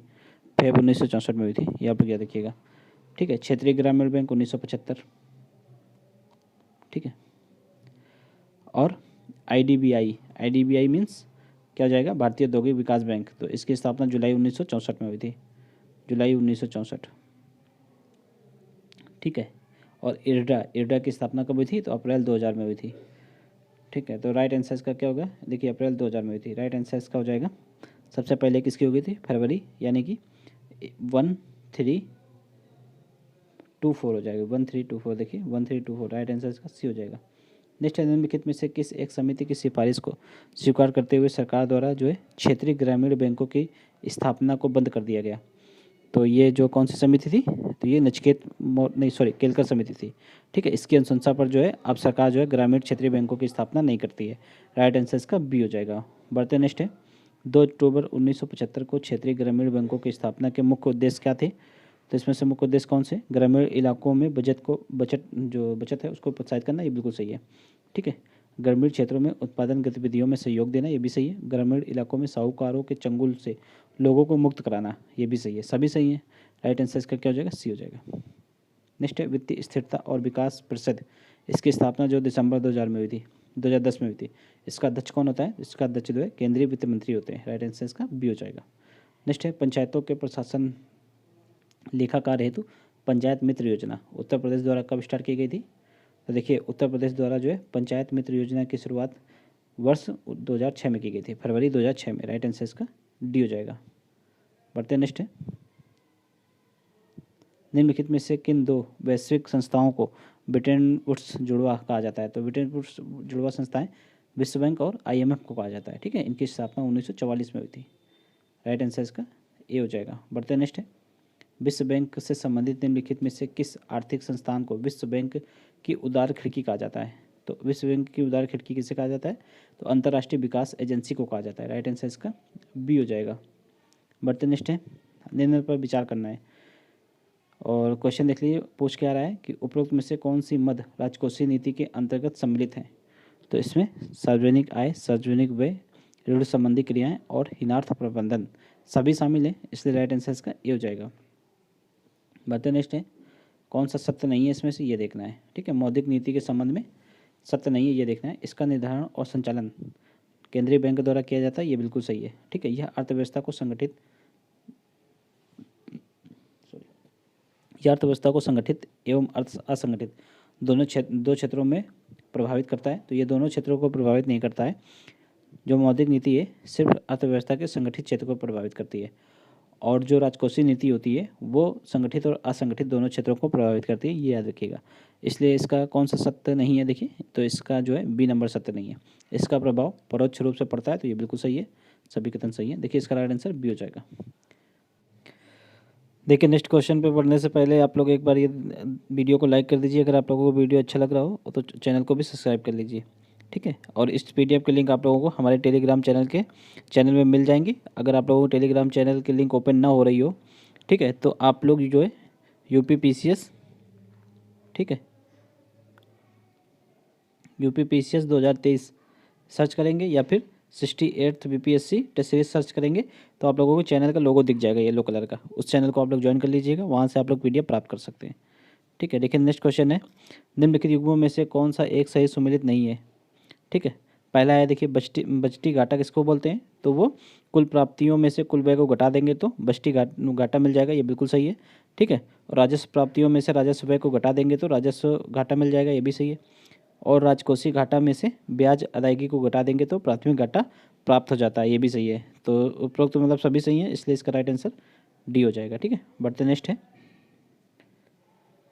1964 में हुई थी, ये आप लोग याद रखिएगा, ठीक है। क्षेत्रीय ग्रामीण बैंक 1975, ठीक है। और आईडीबीआई मीन्स क्या हो जाएगा, भारतीय औद्योगिक विकास बैंक, तो इसकी स्थापना जुलाई 1964 में हुई थी, जुलाई 1964, ठीक है। और इरडा की स्थापना कब हुई थी, तो अप्रैल 2000 में हुई थी, ठीक है। तो राइट आंसर इसका क्या होगा, देखिए अप्रैल 2000 में हुई थी। राइट आंसर इसका हो जाएगा, सबसे पहले किसकी हो गई थी, फरवरी, यानी कि 1324 हो जाएगा, 1324, देखिए 1324, राइट आंसर इसका सी हो जाएगा। नेक्स्ट है, निम्नलिखित में से किस एक समिति की सिफारिश को स्वीकार करते हुए सरकार द्वारा जो है क्षेत्रीय ग्रामीण बैंकों की स्थापना को बंद कर दिया गया, तो ये जो कौन सी समिति थी, तो ये केलकर समिति थी, ठीक है। इसकी अनुशंसा पर जो है अब सरकार जो है ग्रामीण क्षेत्रीय बैंकों की स्थापना नहीं करती है। राइट आंसर इसका बी हो जाएगा। बढ़ते नेक्स्ट है, 2 अक्टूबर 1975 को क्षेत्रीय ग्रामीण बैंकों की स्थापना के मुख्य उद्देश्य क्या थे, तो इसमें से मुख्य उद्देश्य कौन से, ग्रामीण इलाकों में बचत है उसको प्रोत्साहित करना, ये बिल्कुल सही है, ठीक है। ग्रामीण क्षेत्रों में उत्पादन गतिविधियों में सहयोग देना, ये भी सही है। ग्रामीण इलाकों में साहूकारों के चंगुल से लोगों को मुक्त कराना, ये भी सही है, सभी सही है। राइट आंसर इसका क्या हो जाएगा, सी हो जाएगा। नेक्स्ट है, वित्तीय स्थिरता और विकास परिषद, इसकी स्थापना जो दिसंबर 2010 में हुई थी, इसका अध्यक्ष कौन होता है, इसका अध्यक्ष जो है केंद्रीय वित्त मंत्री होते हैं। राइट आंसर इसका बी हो जाएगा। नेक्स्ट है, पंचायतों के प्रशासन लेखाकार हेतु पंचायत मित्र योजना उत्तर प्रदेश द्वारा कब स्टार्ट की गई थी, तो देखिए उत्तर प्रदेश द्वारा जो है पंचायत मित्र योजना की शुरुआत वर्ष 2006 में की गई थी, फरवरी 2006 में। राइट आंसर इसका डी हो जाएगा। बढ़ते नेक्स्ट है, निम्नलिखित में से किन 2 वैश्विक संस्थाओं को ब्रिटेन वुड्स जुड़वा कहा जाता है, तो ब्रिटेन वुड्स जुड़वा संस्थाएं विश्व बैंक और IMF को कहा जाता है, ठीक है। इनकी स्थापना 1944 में हुई थी। राइट आंसर इसका ए हो जाएगा। बढ़ते नेक्स्ट है, विश्व बैंक से संबंधित निम्नलिखित में से किस आर्थिक संस्थान को विश्व बैंक की उदार खिड़की कहा जाता है, तो विश्व बैंक की उदार खिड़की किसे कहा जाता है, तो अंतर्राष्ट्रीय विकास एजेंसी को कहा जाता है। राइट आंसर इसका बी हो जाएगा। बढ़ते नेक्स्ट है, निम्न पर विचार करना है, और क्वेश्चन देख लीजिए, पूछ के आ रहा है कि उपरोक्त में से कौन सी मद राजकोषीय नीति के अंतर्गत सम्मिलित है, तो इसमें सार्वजनिक आय, सार्वजनिक व्यय, ऋण संबंधी क्रियाएं और हिनार्थ प्रबंधन सभी शामिल हैं, इसलिए राइट आंसर इसका ए हो जाएगा। बढ़ते नेक्स्ट है, कौन सा सत्य नहीं है इसमें से, ये देखना है। ठीक है, मौद्रिक नीति के संबंध में सत्य नहीं है, ये देखना है। इसका निर्धारण और संचालन केंद्रीय बैंक द्वारा किया जाता है, ये बिल्कुल सही है। ठीक है, यह अर्थव्यवस्था को संगठित एवं असंगठित दो क्षेत्रों में प्रभावित करता है। तो ये दोनों क्षेत्रों को प्रभावित नहीं करता है। जो मौद्रिक नीति है सिर्फ अर्थव्यवस्था के संगठित क्षेत्र को प्रभावित करती है, और जो राजकोषीय नीति होती है वो संगठित और असंगठित दोनों क्षेत्रों को प्रभावित करती है, ये याद रखिएगा। इसलिए इसका कौन सा सत्य नहीं है, देखिए, तो इसका जो है बी नंबर सत्य नहीं है। इसका प्रभाव परोक्ष रूप से पड़ता है, तो ये बिल्कुल सही है, सभी कथन सही है। देखिए, इसका राइट आंसर बी हो जाएगा। देखिए, नेक्स्ट क्वेश्चन पे बढ़ने से पहले आप लोग एक बार ये वीडियो को लाइक कर दीजिए। अगर आप लोगों को वीडियो अच्छा लग रहा हो तो चैनल को भी सब्सक्राइब कर लीजिए। ठीक है, और इस PDF के लिंक आप लोगों को हमारे टेलीग्राम चैनल में मिल जाएंगी। अगर आप लोगों को टेलीग्राम चैनल की लिंक ओपन ना हो रही हो, ठीक है, तो आप लोग जो है UPPCS, ठीक है, UPPCS 2023 सर्च करेंगे या फिर 68th BPSC test series search करेंगे तो आप लोगों को चैनल का लोगो दिख जाएगा येलो कलर का। उस चैनल को आप लोग ज्वाइन कर लीजिएगा, वहाँ से आप लोग PDF प्राप्त कर सकते हैं। ठीक है, देखिए नेक्स्ट क्वेश्चन है, निम्नलिखित युग्मों में से कौन सा एक सही सुमेलित नहीं है। ठीक है, पहला है, देखिए, बजटी घाटा किसको बोलते हैं, तो वो कुल प्राप्तियों में से कुल व्यय को घटा देंगे तो बजटी घाटा मिल जाएगा, ये बिल्कुल सही है। ठीक है, और राजस्व प्राप्तियों में से राजस्व व्यय को घटा देंगे तो राजस्व घाटा मिल जाएगा, ये भी सही है। और राजकोषीय घाटा में से ब्याज अदायगी को घटा देंगे तो प्राथमिक घाटा प्राप्त हो जाता है, ये भी सही है। तो उपरोक्त मतलब सभी सही है, इसलिए इसका राइट आंसर डी हो जाएगा। ठीक है, बढ़ते नेक्स्ट है,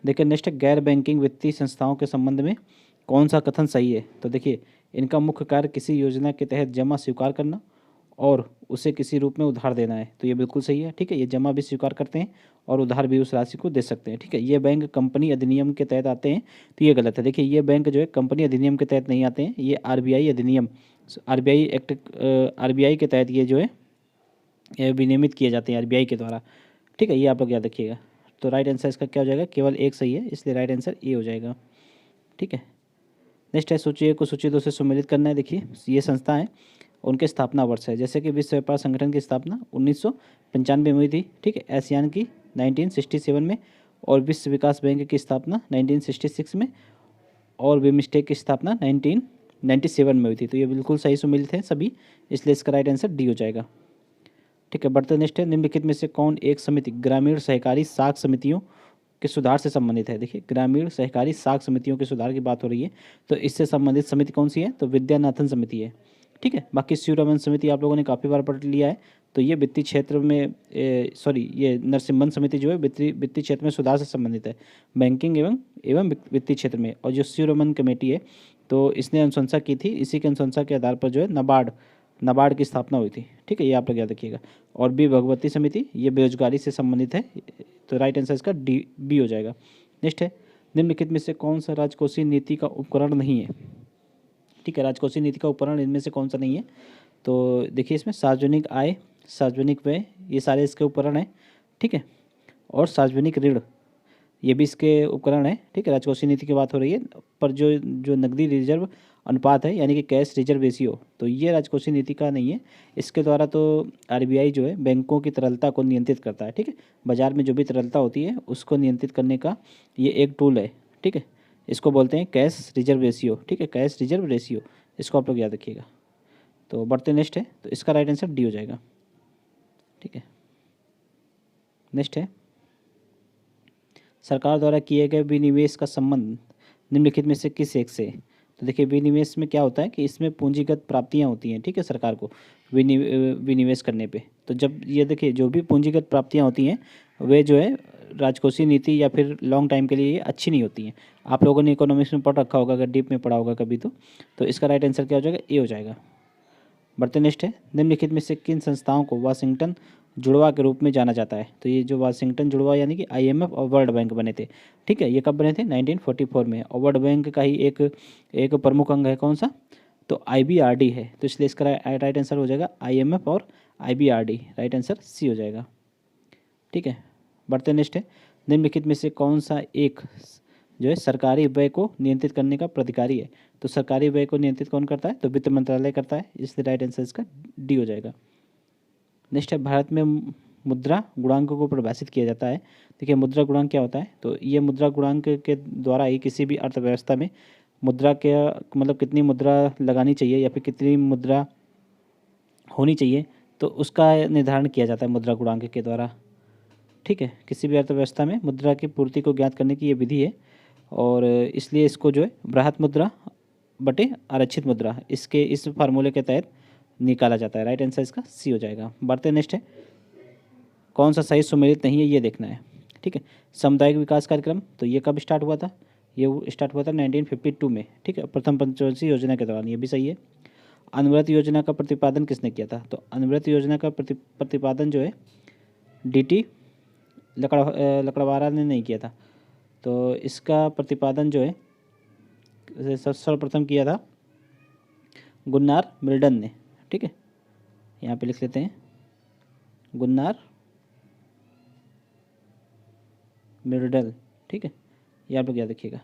देखिए नेक्स्ट है, गैर बैंकिंग वित्तीय संस्थाओं के संबंध में कौन सा कथन सही है। तो देखिए, इनका मुख्य कार्य किसी योजना के तहत जमा स्वीकार करना और उसे किसी रूप में उधार देना है, तो ये बिल्कुल सही है। ठीक है, ये जमा भी स्वीकार करते हैं और उधार भी उस राशि को दे सकते हैं। ठीक है, ये बैंक कंपनी अधिनियम के तहत आते हैं, तो ये गलत है। देखिए, ये बैंक जो है कंपनी अधिनियम के तहत नहीं आते हैं, ये RBI अधिनियम, RBI एक्ट, RBI के तहत ये जो है ये विनियमित किए जाते हैं RBI के द्वारा। ठीक है, ये आप लोग याद रखिएगा। तो राइट आंसर इसका क्या हो जाएगा, केवल एक सही है, इसलिए राइट आंसर ए हो जाएगा। ठीक है, नेक्स्ट है, सूची 1 को सूची 2 से सम्मिलित करना है। देखिए, ये संस्था है, उनके स्थापना वर्ष है, जैसे कि विश्व व्यापार संगठन की स्थापना 1995 में हुई थी। ठीक है, आसियान की 1967 में, और विश्व विकास बैंक की स्थापना 1966 में, और बिमस्टेक की स्थापना 1997 में हुई थी। तो ये बिल्कुल सही सम्मिलित है सभी, इसलिए इसका राइट आंसर डी हो जाएगा। ठीक है, बढ़ते नेक्स्ट है, निम्नलिखित में से कौन एक समिति ग्रामीण सहकारी साख समितियों के सुधार से संबंधित है। देखिए, ग्रामीण सहकारी साख समितियों के सुधार की बात हो रही है, तो इससे संबंधित समिति कौन सी है, तो विद्यानाथन समिति है। ठीक है, बाकी शिवरमन समिति आप लोगों ने काफ़ी बार पढ़ लिया है, तो ये वित्तीय क्षेत्र में ये नरसिम्हन समिति जो है वित्तीय क्षेत्र में सुधार से संबंधित है, बैंकिंग एवं वित्तीय क्षेत्र में। और जो शिवरमन कमेटी है, तो इसने अनुशंसा की थी, इसी की अनुशंसा के आधार पर जो है नाबार्ड की स्थापना हुई थी। ठीक है, ये आप लोग याद रखिएगा। और बी भगवती समिति, ये बेरोजगारी से संबंधित है, तो राइट आंसर इसका बी हो जाएगा। नेक्स्ट है, निम्नलिखित में से कौन सा राजकोषीय नीति का उपकरण नहीं है। ठीक है, राजकोषीय नीति का उपकरण इनमें से कौन सा नहीं है, तो देखिए, इसमें सार्वजनिक आय, सार्वजनिक व्यय, ये सारे इसके उपकरण हैं। ठीक है, और सार्वजनिक ऋण, ये भी इसके उपकरण है। ठीक है, राजकोषीय नीति की बात हो रही है, पर जो नकदी रिजर्व अनुपात है, यानी कि कैश रिजर्व रेशियो, तो ये राजकोषीय नीति का नहीं है। इसके द्वारा तो RBI जो है बैंकों की तरलता को नियंत्रित करता है। ठीक है, बाजार में जो भी तरलता होती है उसको नियंत्रित करने का ये एक टूल है। ठीक है, इसको बोलते हैं कैश रिजर्व रेशियो। ठीक है, कैश रिजर्व रेशियो, इसको आप लोग याद रखिएगा। तो बढ़ते नेक्स्ट है, तो इसका राइट आंसर डी हो जाएगा। ठीक है, नेक्स्ट है, सरकार द्वारा किए गए विनिवेश का संबंध निम्नलिखित में से किस एक से। तो देखिए, विनिवेश में क्या होता है कि इसमें पूंजीगत प्राप्तियां होती हैं। ठीक है, सरकार को विनिवेश करने पे, तो जब ये देखिए, जो भी पूंजीगत प्राप्तियां होती हैं वे जो है राजकोषीय नीति या फिर लॉन्ग टाइम के लिए ये अच्छी नहीं होती हैं। आप लोगों ने इकोनॉमिक्स में पढ़ रखा होगा, अगर डीप में पढ़ा होगा कभी, तो इसका राइट आंसर क्या हो जाएगा, ए हो जाएगा। बढ़ते नेक्स्ट है, निम्नलिखित में से किन संस्थाओं को वाशिंगटन जुड़वा के रूप में जाना जाता है। तो ये जो वाशिंगटन जुड़वा यानी कि IMF और वर्ल्ड बैंक बने थे। ठीक है, ये कब बने थे, 1944 में। और वर्ल्ड बैंक का ही एक प्रमुख अंग है, कौन सा, तो IBRD है। तो इसलिए इसका राइट आंसर हो जाएगा IMF और IBRD, राइट आंसर सी हो जाएगा। ठीक है, बढ़ते नेक्स्ट है, निम्नलिखित में से कौन सा एक जो है सरकारी व्यय को नियंत्रित करने का प्राधिकारी है। तो सरकारी व्यय को नियंत्रित कौन करता है, तो वित्त मंत्रालय करता है, इसलिए राइट आंसर इसका डी हो जाएगा। नेक्स्ट है भारत में मुद्रा गुणांक को परिभाषित किया जाता है। देखिए मुद्रा गुणांक क्या होता है, तो ये मुद्रा गुणांक के द्वारा ही किसी भी अर्थव्यवस्था में मुद्रा के मतलब कितनी मुद्रा लगानी चाहिए या फिर कितनी मुद्रा होनी चाहिए, तो उसका निर्धारण किया जाता है मुद्रा गुणांक के द्वारा। ठीक है, किसी भी अर्थव्यवस्था में मुद्रा की पूर्ति को ज्ञात करने की ये विधि है, और इसलिए इसको जो है बृहत मुद्रा बटे आरक्षित मुद्रा, इसके इस फार्मूले के तहत निकाला जाता है। राइट आंसर इसका सी हो जाएगा। बढ़ते नेक्स्ट है, कौन सा सही सुमेलित नहीं है ये देखना है। ठीक है, सामुदायिक विकास कार्यक्रम, तो ये कब स्टार्ट हुआ था, ये स्टार्ट हुआ था 1952 में। ठीक है, प्रथम पंचवर्षीय योजना के दौरान, ये भी सही है। अनवरत योजना का प्रतिपादन किसने किया था, तो अनवरत योजना का प्रतिपादन जो है डीटी लकड़वारा ने नहीं किया था, तो इसका प्रतिपादन जो है सर्वप्रथम किया था गुन्नार मिल्टन ने। ठीक है, यहाँ पे लिख लेते हैं गुन्नार मिर्डल। ठीक है, ये आप लोग याद रखिएगा।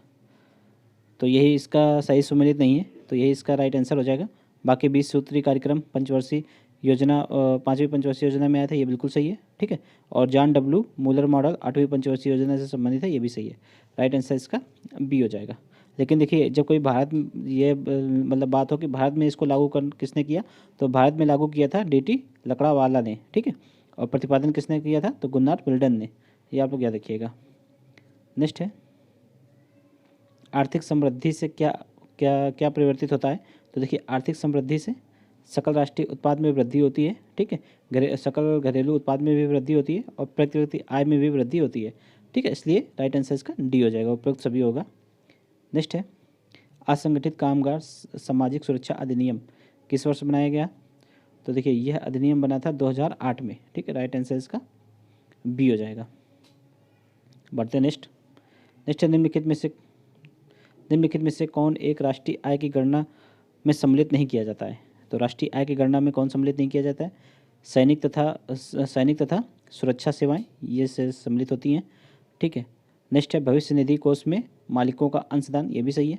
तो यही इसका सही सुमेलित नहीं है, तो यही इसका राइट आंसर हो जाएगा। बाकी 20 सूत्री कार्यक्रम पंचवर्षीय योजना 5वीं पंचवर्षीय योजना में आया था, ये बिल्कुल सही है। ठीक है, और जॉन डब्ल्यू मूलर मॉडल 8वीं पंचवर्षीय योजना से संबंधित है, ये भी सही है। राइट आंसर इसका बी हो जाएगा। लेकिन देखिए जब कोई भारत ये मतलब बात हो कि भारत में इसको लागू कर किसने किया, तो भारत में लागू किया था डीटी लकड़ावाला ने। ठीक है, और प्रतिपादन किसने किया था, तो गुन्नार मिल्टन ने, ये आप लोग याद रखिएगा। नेक्स्ट है, आर्थिक समृद्धि से क्या क्या क्या परिवर्तित होता है, तो देखिए आर्थिक समृद्धि से सकल राष्ट्रीय उत्पाद में वृद्धि होती है। ठीक है, सकल घरेलू उत्पाद में भी वृद्धि होती है और प्रति व्यक्ति आय में भी वृद्धि होती है। ठीक है, इसलिए राइट आंसर इसका डी हो जाएगा, उपयुक्त सभी होगा। नेक्स्ट है, असंगठित कामगार सामाजिक सुरक्षा अधिनियम किस वर्ष बनाया गया, तो देखिए यह अधिनियम बना था 2008 में। ठीक है, राइट आंसर इसका बी हो जाएगा। बढ़ते नेक्स्ट है, निम्नलिखित में से कौन एक राष्ट्रीय आय की गणना में सम्मिलित नहीं किया जाता है, तो राष्ट्रीय आय की गणना में कौन सम्मिलित नहीं किया जाता है, सैनिक तथा सुरक्षा सेवाएं, ये से सम्मिलित होती हैं। ठीक है, नेक्स्ट है, भविष्य निधि कोष में मालिकों का अंशदान, ये भी सही है।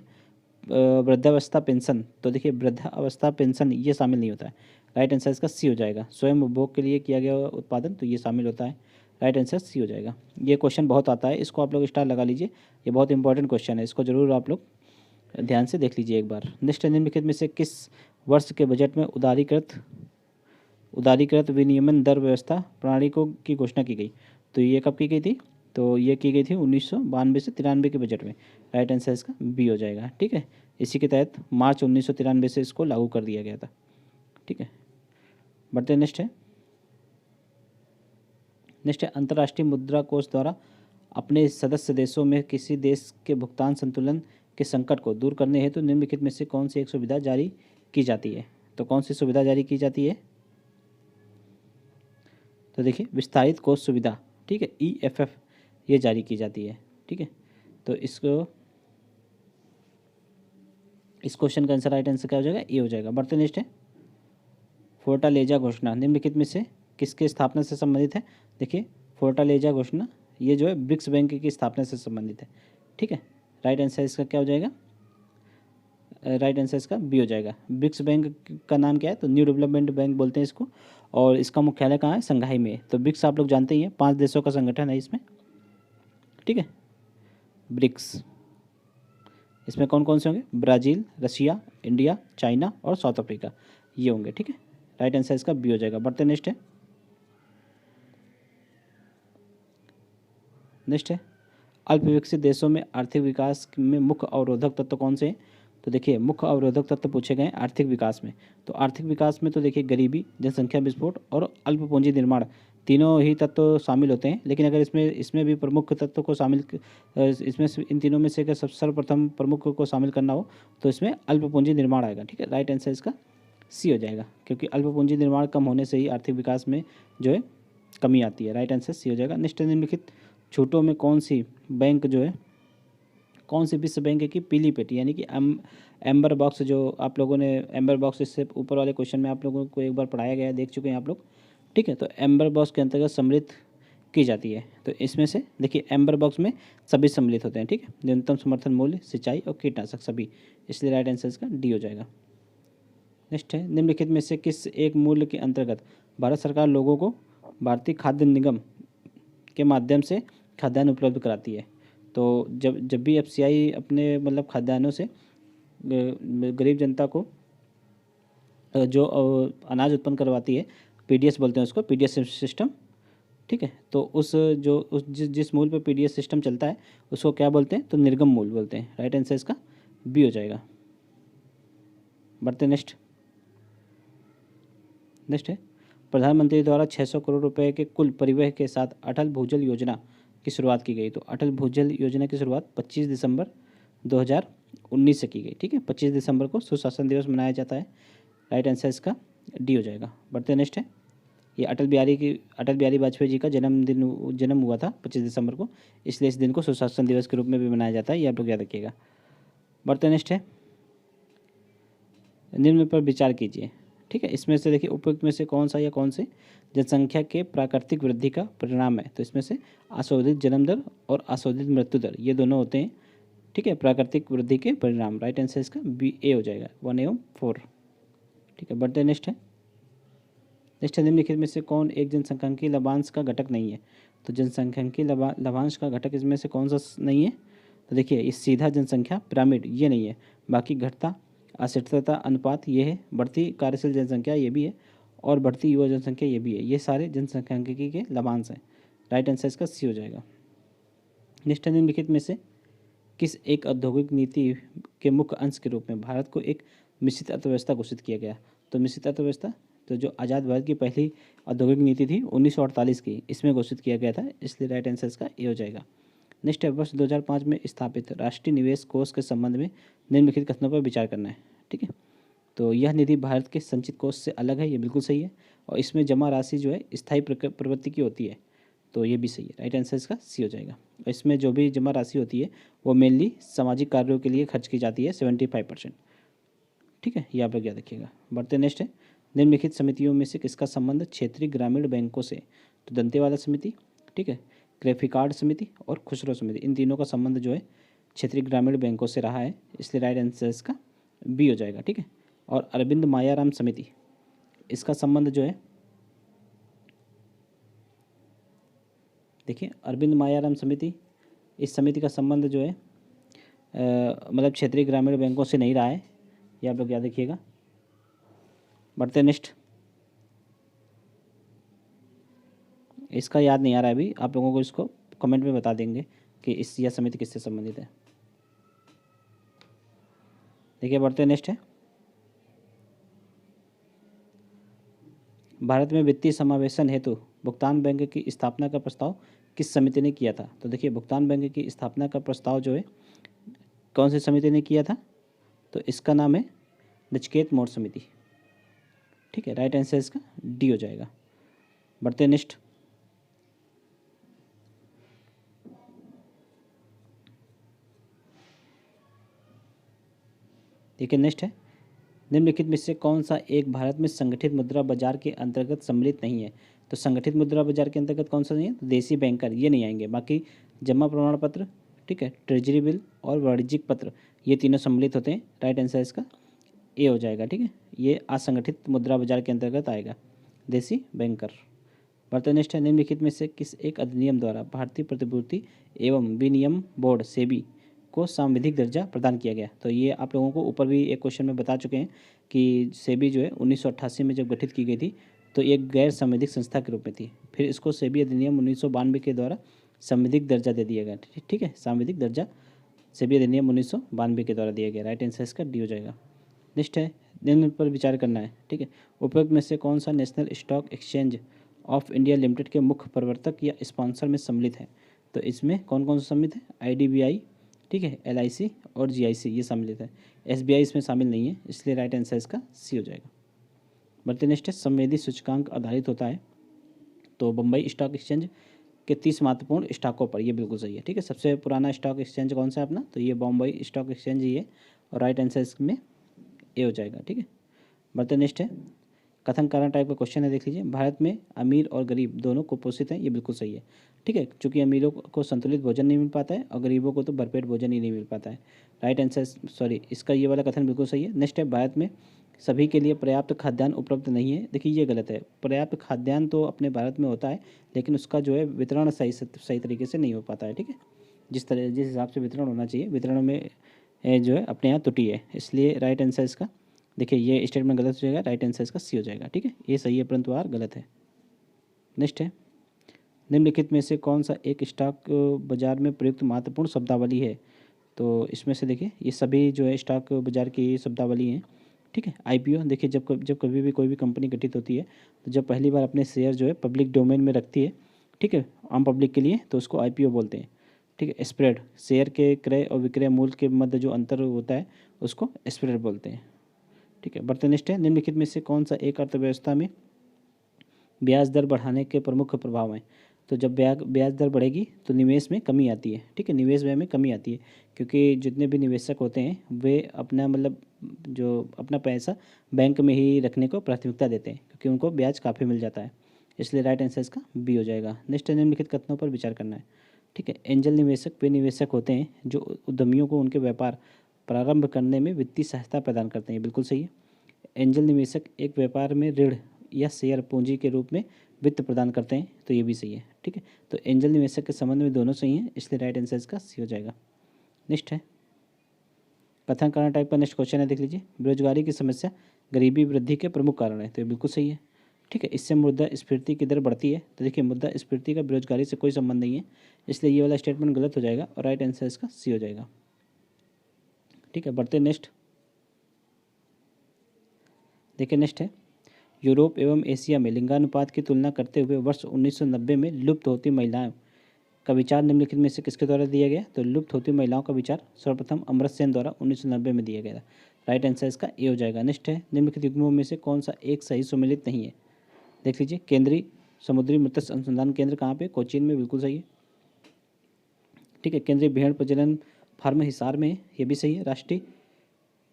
वृद्धावस्था पेंशन, तो देखिए वृद्धावस्था पेंशन ये शामिल नहीं होता है। राइट आंसर इसका सी हो जाएगा। स्वयं उपभोग के लिए किया गया उत्पादन, तो ये शामिल होता है। राइट आंसर सी हो जाएगा। ये क्वेश्चन बहुत आता है, इसको आप लोग स्टार लगा लीजिए, ये बहुत इंपॉर्टेंट क्वेश्चन है, इसको जरूर आप लोग ध्यान से देख लीजिए एक बार। नेक्स्ट, निम्नलिखित में से किस वर्ष के बजट में उदारीकृत विनियमन दर व्यवस्था प्रणाली को की घोषणा की गई, तो ये कब की गई थी, तो ये की गई थी 1992 से 93 के बजट में। राइट आंसर इसका बी हो जाएगा। ठीक है, इसी के तहत मार्च 1993 से इसको लागू कर दिया गया था। ठीक है, बढ़ते नेक्स्ट है, अंतर्राष्ट्रीय मुद्रा कोष द्वारा अपने सदस्य देशों में किसी देश के भुगतान संतुलन के संकट को दूर करने हेतु निम्नलिखित में से कौन सी एक सुविधा जारी की जाती है, तो कौन सी सुविधा जारी की जाती है, तो देखिए विस्तारित कोष सुविधा। ठीक है, EFF ये जारी की जाती है। ठीक है, तो इस क्वेश्चन का आंसर राइट आंसर क्या हो जाएगा, ए हो जाएगा। बढ़ते नेक्स्ट है, फोर्टालेजा घोषणा निम्नलिखित में से किसके स्थापना से संबंधित है, देखिए फोर्टालेजा घोषणा ये जो है ब्रिक्स बैंक की स्थापना से संबंधित है। ठीक है, राइट आंसर इसका क्या हो जाएगा, राइट आंसर इसका बी हो जाएगा। ब्रिक्स बैंक का नाम क्या है, तो न्यू डेवलपमेंट बैंक बोलते हैं इसको, और इसका मुख्यालय कहाँ है, संघाई में है। तो ब्रिक्स आप लोग जानते ही हैं, 5 देशों का संगठन है इसमें। ठीक है, ब्रिक्स, इसमें कौन कौन से होंगे, ब्राज़ील, रशिया, इंडिया, चाइना और साउथ अफ्रीका, ये होंगे। ठीक है, राइट आंसर इसका बी हो जाएगा। बढ़ते नेक्स्ट है, अल्प विकसित देशों में आर्थिक विकास में मुख्य अवरोधक तत्व कौन से हैं, तो देखिए मुख्य अवरोधक तत्व पूछे गए हैं आर्थिक विकास में। तो आर्थिक विकास में तो देखिए गरीबी, जनसंख्या विस्फोट और अल्प पूंजी निर्माण, तीनों ही तत्व शामिल होते हैं। लेकिन अगर इसमें भी प्रमुख तत्व को शामिल इसमें इन तीनों में से अगर सर्वप्रथम प्रमुख को शामिल करना हो तो इसमें अल्प पूंजी निर्माण आएगा। ठीक है, राइट आंसर इसका सी हो जाएगा, क्योंकि अल्प पूंजी निर्माण कम होने से ही आर्थिक विकास में जो है कमी आती है। राइट आंसर सी हो जाएगा। नेक्स्ट, निम्नलिखित छूटों में कौन सी बैंक जो है, कौन सी विश्व बैंक की पीली पेटी यानी कि एम्बर बॉक्स, जो आप लोगों ने एम्बर बॉक्स इससे ऊपर वाले क्वेश्चन में आप लोगों को एक बार पढ़ाया गया है, देख चुके हैं आप लोग। ठीक है, तो एम्बर बॉक्स के अंतर्गत सम्मिलित की जाती है। तो इसमें से देखिए एम्बर बॉक्स में सभी सम्मिलित होते हैं। ठीक है, न्यूनतम समर्थन मूल्य, सिंचाई और कीटनाशक सभी, इसलिए राइट आंसर इसका डी हो जाएगा। नेक्स्ट है, निम्नलिखित में से किस एक मूल्य के अंतर्गत भारत सरकार लोगों को भारतीय खाद्य निगम के माध्यम से खाद्यान्न उपलब्ध कराती है। तो जब जब भी एफसीआई अपने मतलब खाद्यान्नों से गरीब जनता को जो अनाज उत्पन्न करवाती है, पीडीएस बोलते हैं उसको, पीडीएस सिस्टम, ठीक है। तो उस जिस मूल पे पीडीएस सिस्टम चलता है उसको क्या बोलते हैं, तो निर्गम मूल बोलते हैं। राइट आंसर इसका बी हो जाएगा। बढ़ते नेक्स्ट है प्रधानमंत्री द्वारा 600 करोड़ रुपए के कुल परिव्यय के साथ अटल भूजल योजना की शुरुआत की गई। तो अटल भूजल योजना की शुरुआत 25 दिसंबर 2019 से की गई, ठीक है। 25 दिसंबर को सुशासन दिवस मनाया जाता है। राइट आंसर इसका डी हो जाएगा। बढ़ते नेक्स्ट है, ये अटल बिहारी वाजपेयी जी का जन्म हुआ था 25 दिसंबर को, इसलिए इस दिन को सुशासन दिवस के रूप में भी मनाया जाता है, ये आप लोग याद रखिएगा। बढ़ते नेक्स्ट है, निम्न पर विचार कीजिए, ठीक है। इसमें से देखिए उपयुक्त में से कौन सा या कौन से जनसंख्या के प्राकृतिक वृद्धि का परिणाम है। तो इसमें से आशोधित जन्म दर और आशोधित मृत्यु दर ये दोनों होते हैं, ठीक है, प्राकृतिक वृद्धि के परिणाम। राइट आंसर इसका बी ए हो जाएगा, 1 एवं 4, ठीक है। बढ़ते नेक्स्ट है, निम्नलिखित में से कौन एक जनसंख्यिकी लाभांश का घटक नहीं है। तो जनसंख्यिकी लाभांश का घटक इसमें से कौन सा नहीं है, तो देखिए इस सीधा जनसंख्या पिरामिड ये नहीं है, बाकी घटता आश्रितता अनुपात ये है, बढ़ती कार्यशील जनसंख्या ये भी है, और बढ़ती युवा जनसंख्या ये भी है। ये सारे जनसंख्यिकी के लाभांश हैं। राइट आंसर इसका सी हो जाएगा। नेक्स्ट निम्नलिखित में से किस एक औद्योगिक नीति के मुख्य अंश के रूप में भारत को एक मिश्रित अर्थव्यवस्था घोषित किया गया। तो मिश्रित अर्थव्यवस्था तो जो आज़ाद भारत की पहली औद्योगिक नीति थी 1948 की, इसमें घोषित किया गया था, इसलिए राइट आंसर इसका ए हो जाएगा। नेक्स्ट है, वर्ष 2005 में स्थापित राष्ट्रीय निवेश कोष के संबंध में निम्नलिखित कथनों पर विचार करना है, ठीक है। तो यह निधि भारत के संचित कोष से अलग है, ये बिल्कुल सही है, और इसमें जमा राशि जो है स्थायी प्रवृत्ति की होती है, तो ये भी सही है। राइट आंसर इसका सी हो जाएगा। और इसमें जो भी जमा राशि होती है वो मेनली सामाजिक कार्यों के लिए खर्च की जाती है, 75%, ठीक है, ये आप लोग याद रखिएगा। बढ़ते नेक्स्ट है, निम्नलिखित समितियों में से किसका संबंध क्षेत्रीय ग्रामीण बैंकों से। तो दंतेवाड़ा समिति, ठीक है, क्रेफिकार्ड समिति और खुसरो समिति, इन तीनों का संबंध जो है क्षेत्रीय ग्रामीण बैंकों से रहा है, इसलिए राइट आंसर इसका बी हो जाएगा, ठीक है। और अरविंद मायाराम समिति, इसका संबंध जो है, देखिए अरविंद मायाराम समिति, इस समिति का संबंध जो है मतलब क्षेत्रीय ग्रामीण बैंकों से नहीं रहा है, ये आप लोग याद रखिएगा। बढ़ते नेक्स्ट, इसका याद नहीं आ रहा है अभी, आप लोगों को इसको कमेंट में बता देंगे कि इस यह समिति किससे संबंधित है। देखिए बढ़ते नेक्स्ट है, भारत में वित्तीय समावेशन हेतु भुगतान बैंक की स्थापना का प्रस्ताव किस समिति ने किया था। तो देखिए भुगतान बैंक की स्थापना का प्रस्ताव जो है कौन सी समिति ने किया था, तो इसका नाम है नचिकेत मौर्य समिति, ठीक है। राइट आंसर इसका डी हो जाएगा। बढ़ते नेक्स्ट, देखिए नेक्स्ट है, निम्नलिखित में से कौन सा एक भारत में संगठित मुद्रा बाजार के अंतर्गत सम्मिलित नहीं है। तो संगठित मुद्रा बाजार के अंतर्गत कौन सा नहीं है, तो देसी बैंकर ये नहीं आएंगे, बाकी जमा प्रमाण पत्र, ठीक है, ट्रेजरी बिल और वाणिज्यिक पत्र ये तीनों सम्मिलित होते हैं। राइट आंसर इसका ए हो जाएगा, ठीक है, ये असंगठित मुद्रा बाजार के अंतर्गत आएगा, देसी बैंकर। बढ़ते नेक्स्ट है, निम्नलिखित में से किस एक अधिनियम द्वारा भारतीय प्रतिभूति एवं विनियम बोर्ड सेबी को सांविधिक दर्जा प्रदान किया गया। तो ये आप लोगों को ऊपर भी एक क्वेश्चन में बता चुके हैं कि सेबी जो है 1988 में जब गठित की गई थी तो एक गैर सांविधिक संस्था के रूप में थी, फिर इसको सेबी अधिनियम 1992 के द्वारा सांविधिक दर्जा दे दिया गया, ठीक है, सांविधिक दर्जा सेबी अधिनियम 1992 के द्वारा दिया गया। राइट आंसर इसका डी हो जाएगा। नेक्स्ट है, निम्न पर विचार करना है, ठीक है, उपयुक्त में से कौन सा national stock exchange of India limited के मुख्य प्रवर्तक या स्पॉन्सर में सम्मिलित है। तो इसमें कौन कौन सा सम्मिलित है, IDBI, ठीक है, LIC और GIC ये सम्मिलित है, SBI इसमें शामिल नहीं है, इसलिए राइट आंसर इसका सी हो जाएगा। बढ़ते नेक्स्ट है, संवेदी सूचकांक आधारित होता है तो बम्बई स्टॉक एक्सचेंज के 30 महत्वपूर्ण स्टॉकों पर, ये बिल्कुल सही है, ठीक है। सबसे पुराना स्टॉक एक्सचेंज कौन सा है अपना, तो ये बम्बई स्टॉक एक्सचेंज ही है, और राइट आंसर इसमें ए हो जाएगा, ठीक है। बढ़ते नेक्स्ट है, कथन कारण टाइप का क्वेश्चन है, देख लीजिए, भारत में अमीर और गरीब दोनों कुपोषित हैं, ये बिल्कुल सही है, ठीक है, क्योंकि अमीरों को संतुलित भोजन नहीं मिल पाता है और गरीबों को तो भरपेट भोजन ही नहीं मिल पाता है। राइट आंसर, सॉरी, इसका ये वाला कथन बिल्कुल सही है। नेक्स्ट है, भारत में सभी के लिए पर्याप्त खाद्यान्न उपलब्ध नहीं है। देखिए ये गलत है। पर्याप्त खाद्यान्न तो अपने भारत में होता है, लेकिन उसका जो है वितरण सही तरीके से नहीं हो पाता है। ठीक है, जिस हिसाब से वितरण होना चाहिए, वितरण में जो है अपने यहाँ त्रुटि है। इसलिए राइट आंसर इसका, देखिए ये स्टेटमेंट गलत हो जाएगा, राइट आंसर इसका सी हो जाएगा। ठीक है, ये सही है परंतु आर गलत है। नेक्स्ट है, निम्नलिखित में से कौन सा एक स्टॉक बाजार में प्रयुक्त महत्वपूर्ण शब्दावली है। तो इसमें से देखिए ये सभी जो है स्टॉक बाजार की शब्दावली हैं। ठीक है, आईपीओ, देखिए जब कभी भी कोई भी कंपनी गठित होती है, तो जब पहली बार अपने शेयर जो है पब्लिक डोमेन में रखती है, ठीक है, आम पब्लिक के लिए, तो उसको आईपीओ बोलते हैं। ठीक है, स्प्रेड, शेयर के क्रय और विक्रय मूल्य के मध्य जो अंतर होता है उसको स्प्रेड बोलते हैं। ठीक है, बढ़ते नेक्स्ट है, निम्नलिखित में से कौन सा एक अर्थव्यवस्था में ब्याज दर बढ़ाने के प्रमुख प्रभाव हैं। तो जब ब्याज दर बढ़ेगी तो निवेश में कमी आती है। ठीक है, निवेश व्यय में कमी आती है, क्योंकि जितने भी निवेशक होते हैं वे अपना जो अपना पैसा बैंक में ही रखने को प्राथमिकता देते हैं, क्योंकि उनको ब्याज काफ़ी मिल जाता है। इसलिए राइट आंसर इसका बी हो जाएगा। नेक्स्ट, निम्नलिखित कथनों पर विचार करना है। ठीक है, एंजल निवेशक वे निवेशक होते हैं जो उद्यमियों को उनके व्यापार प्रारंभ करने में वित्तीय सहायता प्रदान करते हैं। बिल्कुल सही है। एंजल निवेशक एक व्यापार में ऋण या शेयर पूंजी के रूप में वित्त प्रदान करते हैं, तो ये भी सही है। ठीक है, तो एंजल निवेशक के संबंध में दोनों सही हैं, इसलिए राइट आंसर इसका सी हो जाएगा। नेक्स्ट है, कथन कारण टाइप का नेक्स्ट क्वेश्चन है, देख लीजिए। बेरोजगारी की समस्या गरीबी वृद्धि के प्रमुख कारण है, तो ये बिल्कुल सही है। ठीक है, इससे मुद्रास्फीति की दर बढ़ती है, तो देखिए मुद्रास्फीति का बेरोजगारी से कोई संबंध नहीं है, इसलिए ये वाला स्टेटमेंट गलत हो जाएगा और राइट आंसर इसका सी हो जाएगा। ठीक है, बढ़ते नेक्स्ट, देखिए नेक्स्ट है, यूरोप एवं एशिया में लिंगानुपात की तुलना करते हुए वर्ष 1990 में लुप्त होती महिलाओं का विचार निम्नलिखित में से किसके द्वारा दिया गया। तो लुप्त होती महिलाओं का विचार सर्वप्रथम अमर्त्य सेन द्वारा 1990 में दिया गया था। राइट आंसर इसका ए हो जाएगा। नेक्स्ट है, निम्नलिखित युग्मों में से कौन सा एक सही सुमेलित नहीं है। देख लीजिए, केंद्रीय समुद्री मत्स्य अनुसंधान केंद्र कहाँ पे, कोचीन में, बिल्कुल सही है। ठीक है, केंद्रीय भेड़ प्रजनन फार्म हिसार में है, ये भी सही है। राष्ट्रीय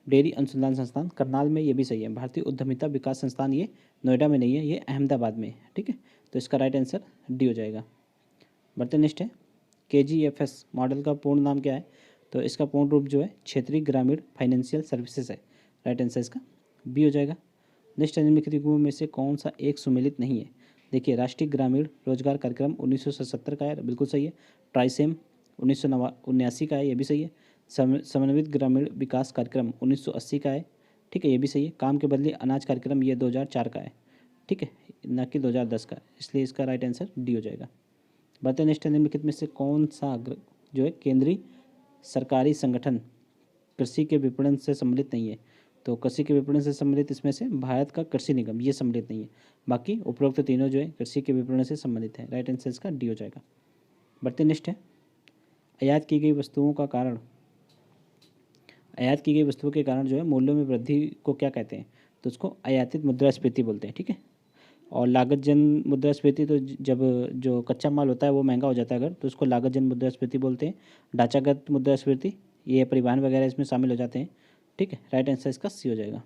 डेयरी अनुसंधान संस्थान करनाल में, ये भी सही है। भारतीय उद्यमिता विकास संस्थान ये नोएडा में नहीं है, ये अहमदाबाद में है। ठीक है, तो इसका राइट आंसर डी हो जाएगा। बढ़ते नेक्स्ट है, KGFS मॉडल का पूर्ण नाम क्या है। तो इसका पूर्ण रूप जो है क्षेत्रीय ग्रामीण फाइनेंशियल सर्विसेज है। राइट आंसर इसका बी हो जाएगा। नेक्स्ट, निम्नलिखित युग्मों में से कौन सा एक सुमेलित नहीं है। देखिए, राष्ट्रीय ग्रामीण रोजगार कार्यक्रम 1977 का है, बिल्कुल सही है। ट्राइसेम 1979 का है, ये भी सही है। समन्वित ग्रामीण विकास कार्यक्रम 1980 का है। ठीक है, ये भी सही है। काम के बदले अनाज कार्यक्रम ये 2004 का है। ठीक है, न कि 2010 का, इसलिए इसका राइट आंसर डी हो जाएगा। बढ़ते नेक्स्ट, निम्नलिखित में से कौन सा जो है केंद्रीय सरकारी संगठन कृषि के विपणन से सम्मिलित नहीं है। तो कृषि के विपणन से सम्मिलित इसमें से भारत का कृषि निगम ये सम्मिलित नहीं है। बाकी उपरोक्त तीनों जो है कृषि के विपणन से संबंधित है। राइट आंसर इसका डी हो जाएगा। बढ़ते नेक्स्ट है, आयात की गई वस्तुओं के कारण जो है मूल्यों में वृद्धि को क्या कहते हैं। तो उसको आयातित मुद्रास्फीति बोलते हैं। ठीक है, और लागत जन मुद्रास्फीति, तो जब जो कच्चा माल होता है वो महंगा हो जाता है अगर, तो उसको लागत जन मुद्रास्फीति बोलते हैं। ढांचागत मुद्रास्फीति, ये परिवहन वगैरह इसमें शामिल हो जाते हैं। ठीक है, राइट आंसर इसका सी हो जाएगा।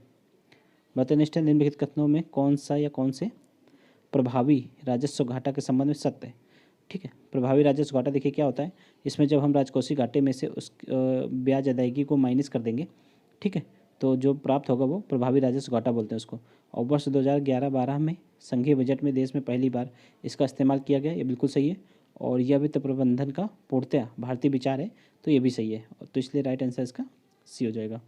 बताइए नेक्स्ट है, निम्नलिखित कथनों में कौन सा या कौन से प्रभावी राजस्व घाटा के संबंध में सत्य है। ठीक है, प्रभावी राजस्व घाटा देखिए क्या होता है। इसमें जब हम राजकोषीय घाटे में से उस ब्याज अदायगी को माइनस कर देंगे, ठीक है, तो जो प्राप्त होगा वो प्रभावी राजस्व घाटा बोलते हैं उसको। और वर्ष 2011-12 में संघीय बजट में देश में पहली बार इसका इस्तेमाल किया गया, ये बिल्कुल सही है। और यह वित्त प्रबंधन का पूर्णतः भारतीय विचार है, तो ये भी सही है, तो इसलिए राइट आंसर इसका सी हो जाएगा।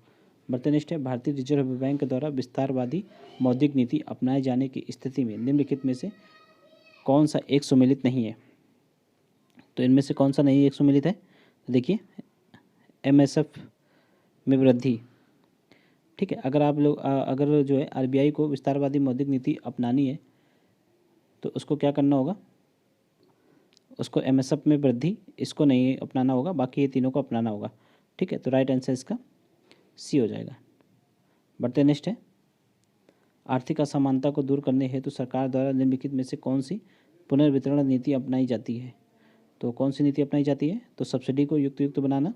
बढ़ते नेक्स्ट है, भारतीय रिजर्व बैंक द्वारा विस्तारवादी मौद्रिक नीति अपनाए जाने की स्थिति में निम्नलिखित में से कौन सा एक सुमेलित नहीं है। तो इनमें से कौन सा नहीं एक सुमेलित है। देखिए, MSF में वृद्धि। ठीक है, अगर जो है RBI को विस्तारवादी मौद्रिक नीति अपनानी है तो उसको क्या करना होगा, उसको MSF में वृद्धि इसको नहीं अपनाना होगा, बाकी ये तीनों को अपनाना होगा। ठीक है, तो राइट आंसर इसका सी हो जाएगा। बढ़ते नेक्स्ट है, आर्थिक असमानता को दूर करने हेतु सरकार द्वारा निम्नलिखित में से कौन सी पुनर्वितरण नीति अपनाई जाती है। तो कौन सी नीति अपनाई जाती है, तो सब्सिडी को युक्त बनाना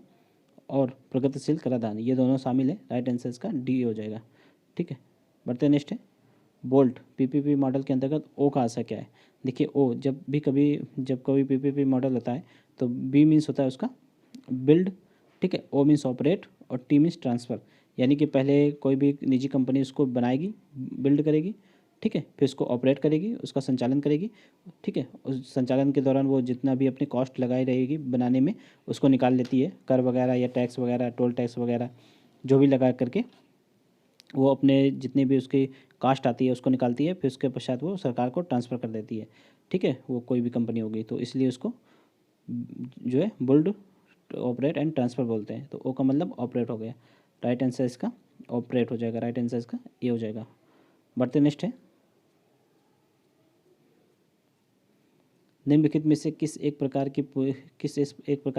और प्रगतिशील कराधान, ये दोनों शामिल है। राइट आंसर इसका डी हो जाएगा। ठीक है, बढ़ते नेक्स्ट है, बोल्ट PPP मॉडल के अंतर्गत ओ का आशय क्या है। देखिए, ओ जब कोई PPP मॉडल होता है तो बी मीन्स होता है उसका बिल्ड, ठीक है, ओ मीन्स ऑपरेट और टी मीन्स ट्रांसफ़र। यानी कि पहले कोई भी निजी कंपनी उसको बनाएगी, बिल्ड करेगी, ठीक है, फिर उसको ऑपरेट करेगी, उसका संचालन करेगी, ठीक है। उस संचालन के दौरान वो जितना भी अपनी कॉस्ट लगाई रहेगी बनाने में, उसको निकाल लेती है, कर वगैरह या टैक्स वगैरह, टोल टैक्स वगैरह जो भी लगा करके वो अपने जितनी भी उसकी कास्ट आती है उसको निकालती है, फिर उसके पश्चात वो सरकार को ट्रांसफ़र कर देती है, ठीक है। वो कोई भी कंपनी होगी तो इसलिए उसको जो है बुल्ड, ऑपरेट एंड ट्रांसफ़र बोलते हैं। तो ओ का मतलब ऑपरेट हो गया, राइट आंसर इसका ऑपरेट हो जाएगा, राइट आंसर इसका ए हो जाएगा। बढ़ते नेक्स्ट है, निम्नलिखित में से किस एक प्रकार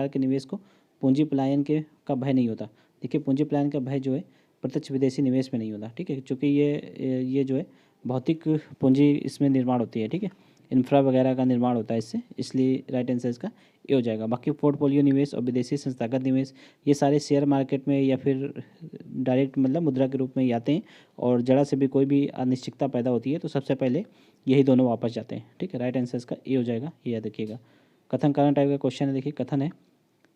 के निवेश को पूंजी पलायन के का भय नहीं होता। देखिए पूंजी पलायन का भय जो है प्रत्यक्ष विदेशी निवेश में नहीं होता, ठीक है, क्योंकि ये जो है भौतिक पूंजी इसमें निर्माण होती है, ठीक है, इंफ्रा वगैरह का निर्माण होता है इससे, इसलिए राइट आंसर इसका ये हो जाएगा। बाकी पोर्टफोलियो निवेश और विदेशी संस्थागत निवेश ये सारे शेयर मार्केट में या फिर डायरेक्ट मतलब मुद्रा के रूप में ही आते हैं, और जरा से भी कोई भी अनिश्चितता पैदा होती है तो सबसे पहले यही दोनों वापस जाते हैं, ठीक है। राइट आंसर इसका ए हो जाएगा, ये याद रखिएगा। कथन कारण टाइप का क्वेश्चन है, देखिए कथन है,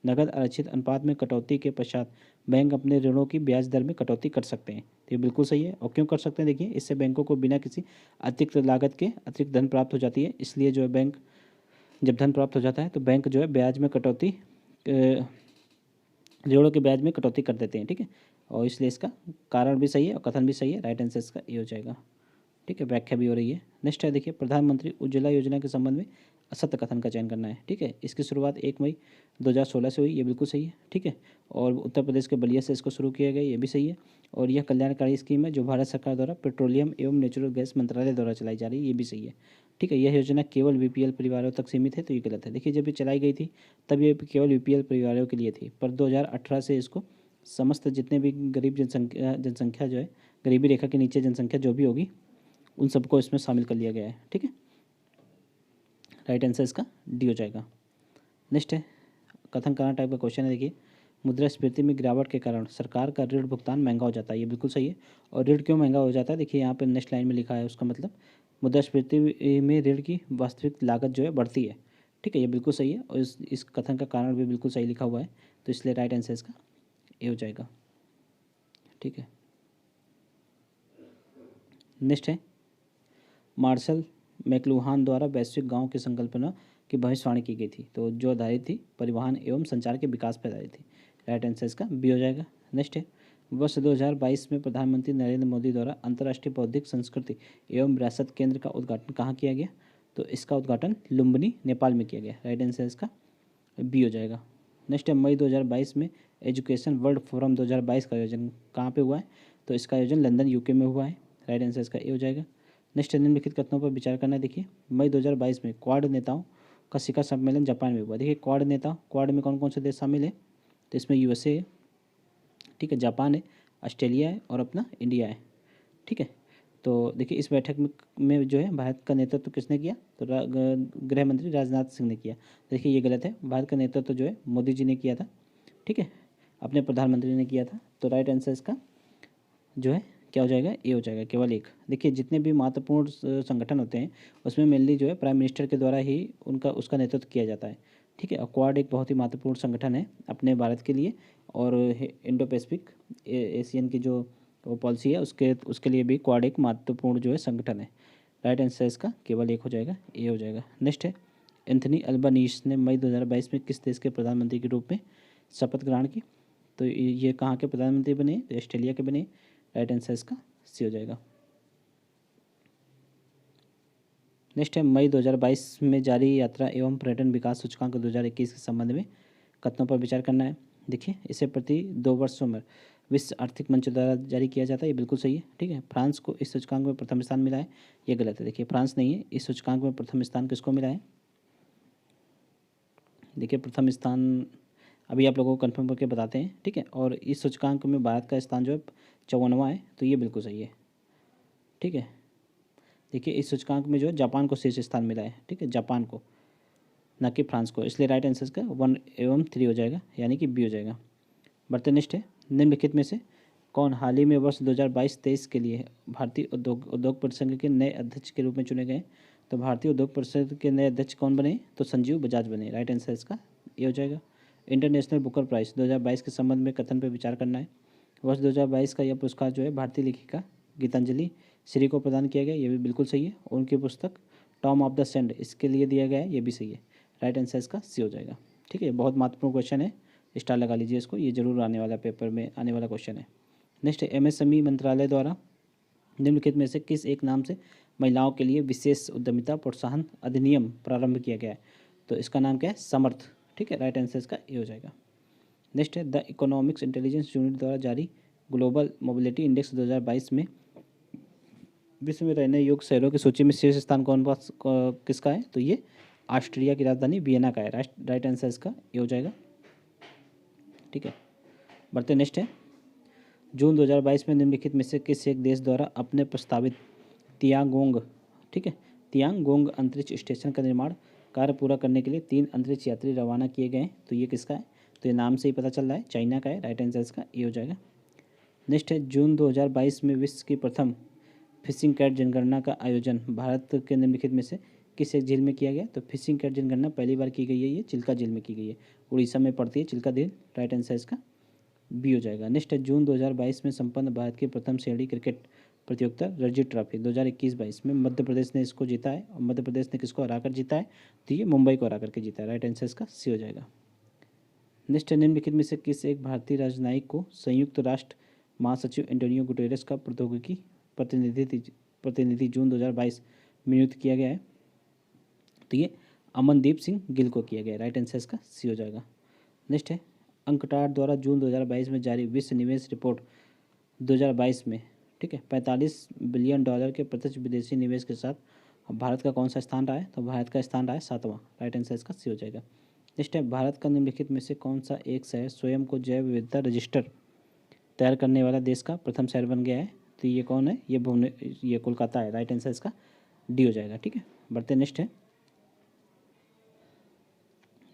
नगद आरक्षित अनुपात में कटौती के पश्चात बैंक अपने ऋणों की ब्याज दर में कटौती कर सकते हैं। तो ये बिल्कुल सही है, और क्यों कर सकते हैं, देखिए इससे बैंकों को बिना किसी अतिरिक्त लागत के अतिरिक्त धन प्राप्त हो जाती है, इसलिए जो है बैंक जब धन प्राप्त हो जाता है तो बैंक जो है ब्याज में कटौती, ऋणों के ब्याज में कटौती कर देते हैं, ठीक है, और इसलिए इसका कारण भी सही है और कथन भी सही है, राइट आंसर इसका ए हो जाएगा, ठीक है, व्याख्या भी हो रही है। नेक्स्ट है देखिए, प्रधानमंत्री उज्ज्वला योजना के संबंध में असत्य कथन का चयन करना है, ठीक है। इसकी शुरुआत 1 मई 2016 से हुई, ये बिल्कुल सही है, ठीक है, और उत्तर प्रदेश के बलिया से इसको शुरू किया गया, ये भी सही है, और यह कल्याणकारी स्कीम है जो भारत सरकार द्वारा पेट्रोलियम एवं नेचुरल गैस मंत्रालय द्वारा चलाई जा रही है, ये भी सही है, ठीक है। यह योजना केवल बीपीएल परिवारों तक सीमित है, तो ये गलत है। देखिए जब ये चलाई गई थी तब ये केवल बीपीएल परिवारों के लिए थी, पर 2018 से इसको समस्त जितने भी गरीब जनसंख्या जो है, गरीबी रेखा के नीचे जनसंख्या जो भी होगी उन सबको इसमें शामिल कर लिया गया है, ठीक है। राइट आंसर इसका डी हो जाएगा। नेक्स्ट है, कथन कारण टाइप का क्वेश्चन है, देखिए मुद्रास्फीति में गिरावट के कारण सरकार का ऋण भुगतान महंगा हो जाता है, ये बिल्कुल सही है। और ऋण क्यों महंगा हो जाता है, देखिए यहाँ पर नेक्स्ट लाइन में लिखा है, उसका मतलब मुद्रास्फीति में ऋण की वास्तविक लागत जो है बढ़ती है, ठीक है, ये बिल्कुल सही है, और इस कथन का कारण भी बिल्कुल सही लिखा हुआ है, तो इसलिए राइट आंसर इसका ए हो जाएगा, ठीक है। नेक्स्ट है, मार्शल मैकलुहान द्वारा वैश्विक गांव की संकल्पना की भविष्यवाणी की गई थी, तो जो आधारित थी परिवहन एवं संचार के विकास पर आधारित थी, राइट आंसर इसका बी हो जाएगा। नेक्स्ट है, वर्ष 2022 में प्रधानमंत्री नरेंद्र मोदी द्वारा अंतर्राष्ट्रीय बौद्धिक संस्कृति एवं विरासत केंद्र का उद्घाटन कहाँ किया गया, तो इसका उद्घाटन लुम्बिनी नेपाल में किया गया, राइट आंसर इसका बी हो जाएगा। नेक्स्ट है, मई 2022 में एजुकेशन वर्ल्ड फोरम 2022 का आयोजन कहाँ पे हुआ है, तो इसका आयोजन लंदन यूके में हुआ है, राइट आंसर इसका ए हो जाएगा। नेक्स्ट, निम्नलिखित कथनों पर विचार करना है, देखिए मई 2022 में क्वाड नेताओं का शिखर सम्मेलन जापान में हुआ। देखिए क्वाड नेता, क्वाड में कौन कौन से देश शामिल है, तो इसमें यूएसए है, ठीक है, जापान है, ऑस्ट्रेलिया है और अपना इंडिया है, ठीक है। तो देखिए इस बैठक में जो है भारत का नेतृत्व किसने किया, तो गृह मंत्री राजनाथ सिंह ने किया। देखिए ये गलत है, भारत का नेतृत्व जो है मोदी जी ने किया था, ठीक है, अपने प्रधानमंत्री ने किया था, तो राइट आंसर इसका जो है क्या हो जाएगा, ए हो जाएगा, केवल एक। देखिए जितने भी महत्वपूर्ण संगठन होते हैं उसमें मेनली जो है प्राइम मिनिस्टर के द्वारा ही उसका नेतृत्व किया जाता है, ठीक है। क्वाड एक बहुत ही महत्वपूर्ण संगठन है अपने भारत के लिए, और इंडो पैसिफिक एशियन की जो पॉलिसी है उसके लिए भी क्वाड एक महत्वपूर्ण जो है संगठन है, राइट आंसर इसका केवल एक हो जाएगा, ए हो जाएगा। नेक्स्ट है, एंथनी अल्बानीज ने मई 2022 में किस देश के प्रधानमंत्री के रूप में शपथ ग्रहण की, तो ये कहाँ के प्रधानमंत्री बने, तो ऑस्ट्रेलिया के बने, राइट आंसर इसका सी हो जाएगा। नेक्स्ट है, मई 2022 में जारी यात्रा एवं पर्यटन विकास सूचकांक 2021 के संबंध में कथनों पर विचार करना है। देखिए इसे प्रति 2 वर्षों में विश्व आर्थिक मंच द्वारा जारी किया जाता है, ये बिल्कुल सही है, ठीक है। फ्रांस को इस सूचकांक में प्रथम स्थान मिला है, ये गलत है। देखिए फ्रांस नहीं है, इस सूचकांक में प्रथम स्थान किसको मिला है, देखिए प्रथम स्थान अभी आप लोगों को कन्फर्म करके बताते हैं, ठीक है। और इस सूचकांक में भारत का स्थान जो है 54वां है, तो ये बिल्कुल सही है, ठीक है। देखिए इस सूचकांक में जो है जापान को शीर्ष स्थान मिला है, ठीक है, जापान को, ना कि फ्रांस को, इसलिए राइट आंसर का 1 एवं 3 हो जाएगा, यानी कि बी हो जाएगा। बढ़ते नेक्स्ट है, निम्नलिखित में से कौन हाल ही में वर्ष 2022-23 के लिए भारतीय उद्योग परिसंघ के नए अध्यक्ष के रूप में चुने गए, तो भारतीय उद्योग परिषद के नए अध्यक्ष कौन बने, तो संजीव बजाज बने, राइट आंसर इसका ये हो जाएगा। इंटरनेशनल बुकर प्राइज़ 2022 के संबंध में कथन पर विचार करना है। वर्ष 2022 का यह पुरस्कार जो है भारतीय लेखिका गीतांजलि श्री को प्रदान किया गया, ये भी बिल्कुल सही है। उनकी पुस्तक टॉम ऑफ द सैंड इसके लिए दिया गया है, ये भी सही है। राइट आंसर इसका सी हो जाएगा। ठीक है, बहुत महत्वपूर्ण क्वेश्चन है, स्टार लगा लीजिए इसको, ये जरूर आने वाला पेपर में आने वाला क्वेश्चन है। नेक्स्ट है एमएसएमई मंत्रालय द्वारा निम्नलिखित में से किस एक नाम से महिलाओं के लिए विशेष उद्यमिता प्रोत्साहन अधिनियम प्रारंभ किया गया है? तो इसका नाम क्या है? समर्थ। ठीक है, राइट आंसर इसका ए हो जाएगा। नेक्स्ट है द इकोनॉमिक्स इंटेलिजेंस यूनिट द्वारा जारी ग्लोबल मोबिलिटी इंडेक्स 2022 में विश्व में रहने योग्य शहरों की सूची में शीर्ष स्थान किसका है? तो ये ऑस्ट्रिया की राजधानी वियना का है। राइट आंसर इसका ये हो जाएगा। ठीक है, बढ़ते नेक्स्ट है जून 2022 में निम्नलिखित में से किस एक देश द्वारा अपने प्रस्तावित तियांगोंग, ठीक है, तियांगोंग अंतरिक्ष स्टेशन का निर्माण कार्य पूरा करने के लिए 3 अंतरिक्ष यात्री रवाना किए गए हैं? तो ये किसका है? तो ये नाम से ही पता चल रहा है, चाइना का है। राइट आंसर इसका ये हो जाएगा। नेक्स्ट है जून 2022 में विश्व की प्रथम फिशिंग कैट जनगणना का आयोजन भारत के निम्नलिखित में से किस एक झील में किया गया? तो फिशिंग कैट जनगणना पहली बार की गई है, ये चिल्का झील में की गई है, उड़ीसा में पड़ती है चिल्का झील। राइट आंसर इसका बी हो जाएगा। नेक्स्ट है जून 2022 में संपन्न भारत की प्रथम श्रेणी क्रिकेट प्रतियोगिता रणजी ट्रॉफी 2021-22 में मध्य प्रदेश ने इसको जीता है, और मध्य प्रदेश ने किसको हराकर जीता है? तो ये मुंबई को हरा करके जीता है। राइट आंसर इसका सी हो जाएगा। नेक्स्ट है निम्नलिखित में से किस एक भारतीय राजनयिक को संयुक्त राष्ट्र महासचिव एंटोनियो गुटेरेस का प्रौद्योगिकी प्रतिनिधि जून 2022 में नियुक्त किया गया है? तो ये अमनदीप सिंह गिल को किया गया है। राइट आंसर इसका सी हो जाएगा। नेक्स्ट है अंकटार द्वारा जून 2022 में जारी विश्व निवेश रिपोर्ट 2022 में, ठीक है, $45 बिलियन के प्रत्यक्ष विदेशी निवेश के साथ भारत का कौन सा स्थान रहा है? तो भारत का स्थान रहा है 7वां। राइट आंसर इसका सी हो जाएगा। नेक्स्ट है भारत का निम्नलिखित में से कौन सा एक शहर स्वयं को जैव विविधता रजिस्टर तैयार करने वाला देश का प्रथम शहर बन गया है? तो ये कौन है? ये कोलकाता है। राइट आंसर इसका डी हो जाएगा। ठीक है, बढ़ते नेक्स्ट है।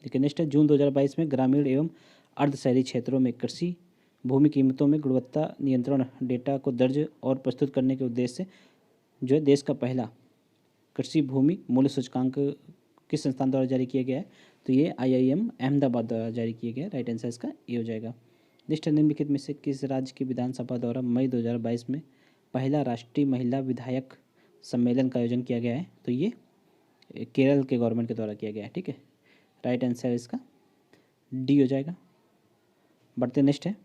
देखिए नेक्स्ट है जून 2022 में ग्रामीण एवं अर्ध शहरी क्षेत्रों में कृषि भूमि कीमतों में गुणवत्ता नियंत्रण डेटा को दर्ज और प्रस्तुत करने के उद्देश्य से जो है देश का पहला कृषि भूमि मूल्य सूचकांक किस संस्थान द्वारा जारी किया गया है? तो ये IIM अहमदाबाद द्वारा जारी किया गया है। राइट आंसर इसका ये हो जाएगा। नेक्स्ट निम्नलिखित में से किस राज्य की विधानसभा द्वारा मई 2022 में पहला राष्ट्रीय महिला विधायक सम्मेलन का आयोजन किया गया है? तो ये केरल के गवर्नमेंट के द्वारा किया गया है। ठीक है, राइट आंसर इसका डी हो जाएगा। बढ़ते नेक्स्ट है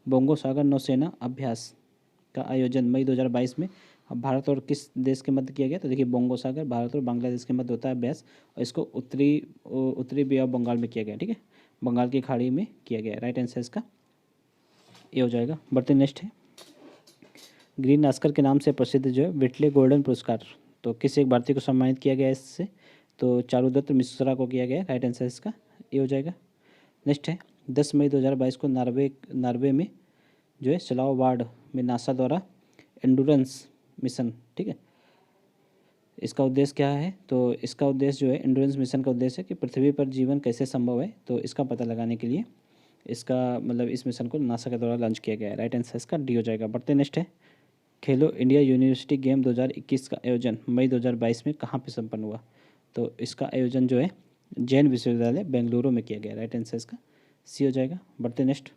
बोंगो सागर नौसेना अभ्यास का आयोजन मई 2022 में भारत और किस देश के मध्य किया गया? तो देखिए बोंगो सागर भारत और बांग्लादेश के मध्य होता है अभ्यास, और इसको उत्तरी बे ऑफ बंगाल में किया गया। ठीक है, बंगाल की खाड़ी में किया गया। राइट आंसर इसका ये हो जाएगा। बढ़ते नेक्स्ट है ग्रीन ऑस्कर के नाम से प्रसिद्ध जो है व्हिटले गोल्डन पुरस्कार तो किस एक भारतीय को सम्मानित किया गया है इससे? तो चारुदत्त मिश्रा को किया गया है। राइट आंसर इसका ये हो जाएगा। नेक्स्ट है 10 मई 2022 को नॉर्वे में जो है स्लावबार्ड में नासा द्वारा एंडुरेंस मिशन, ठीक है, इसका उद्देश्य क्या है? तो इसका उद्देश्य जो है एंडुरेंस मिशन का उद्देश्य है कि पृथ्वी पर जीवन कैसे संभव है, तो इसका पता लगाने के लिए इसका मतलब इस मिशन को नासा के द्वारा लॉन्च किया गया है। राइट आंसर इसका डी हो जाएगा। बढ़ते नेक्स्ट है खेलो इंडिया यूनिवर्सिटी गेम 2021 का आयोजन मई 2022 में कहाँ पे संपन्न हुआ? तो इसका आयोजन जो है जैन विश्वविद्यालय बेंगलुरु में किया गया। राइट आंसर इसका सी हो जाएगा। बढ़ते नेक्स्ट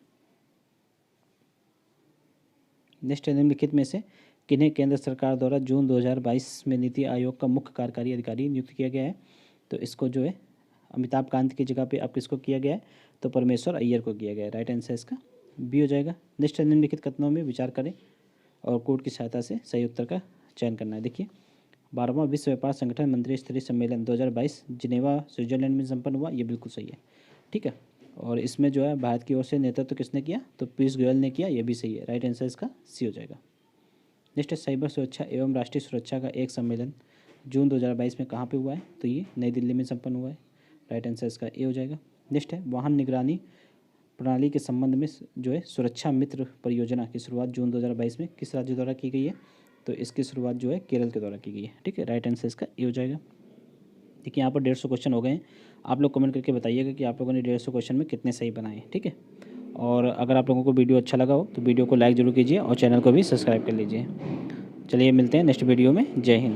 निम्नलिखित में से किन्हें केंद्र सरकार द्वारा जून 2022 में नीति आयोग का मुख्य कार्यकारी अधिकारी नियुक्त किया गया है? तो इसको जो है अमिताभ कांत की जगह पे अब किसको किया गया है? तो परमेश्वर अय्यर को किया गया है। राइट आंसर इसका बी हो जाएगा। नेक्स्ट निम्नलिखित कथनों में विचार करें और कोड की सहायता से सही उत्तर का चयन करना है। देखिए 12वां विश्व व्यापार संगठन मंत्री स्तरीय सम्मेलन 2022 जिनेवा स्विट्जरलैंड में संपन्न हुआ, ये बिल्कुल सही है। ठीक है, और इसमें जो है भारत की ओर से नेतृत्व किसने किया? तो पीयूष गोयल ने किया, ये भी सही है। राइट आंसर इसका सी हो जाएगा। नेक्स्ट है साइबर सुरक्षा एवं राष्ट्रीय सुरक्षा का एक सम्मेलन जून 2022 में कहाँ पे हुआ है? तो ये नई दिल्ली में संपन्न हुआ है। राइट आंसर इसका ए हो जाएगा। नेक्स्ट है वाहन निगरानी प्रणाली के संबंध में जो है सुरक्षा मित्र परियोजना की शुरुआत जून 2022 में किस राज्य द्वारा की गई है? तो इसकी शुरुआत जो है केरल के द्वारा की गई है। ठीक है, राइट आंसर इसका ए हो जाएगा। देखिए यहाँ पर 150 क्वेश्चन हो गए हैं। आप लोग कमेंट करके बताइएगा कि आप लोगों ने 150 क्वेश्चन में कितने सही बनाए। ठीक है, और अगर आप लोगों को वीडियो अच्छा लगा हो तो वीडियो को लाइक जरूर कीजिए और चैनल को भी सब्सक्राइब कर लीजिए। चलिए मिलते हैं नेक्स्ट वीडियो में। जय हिंद।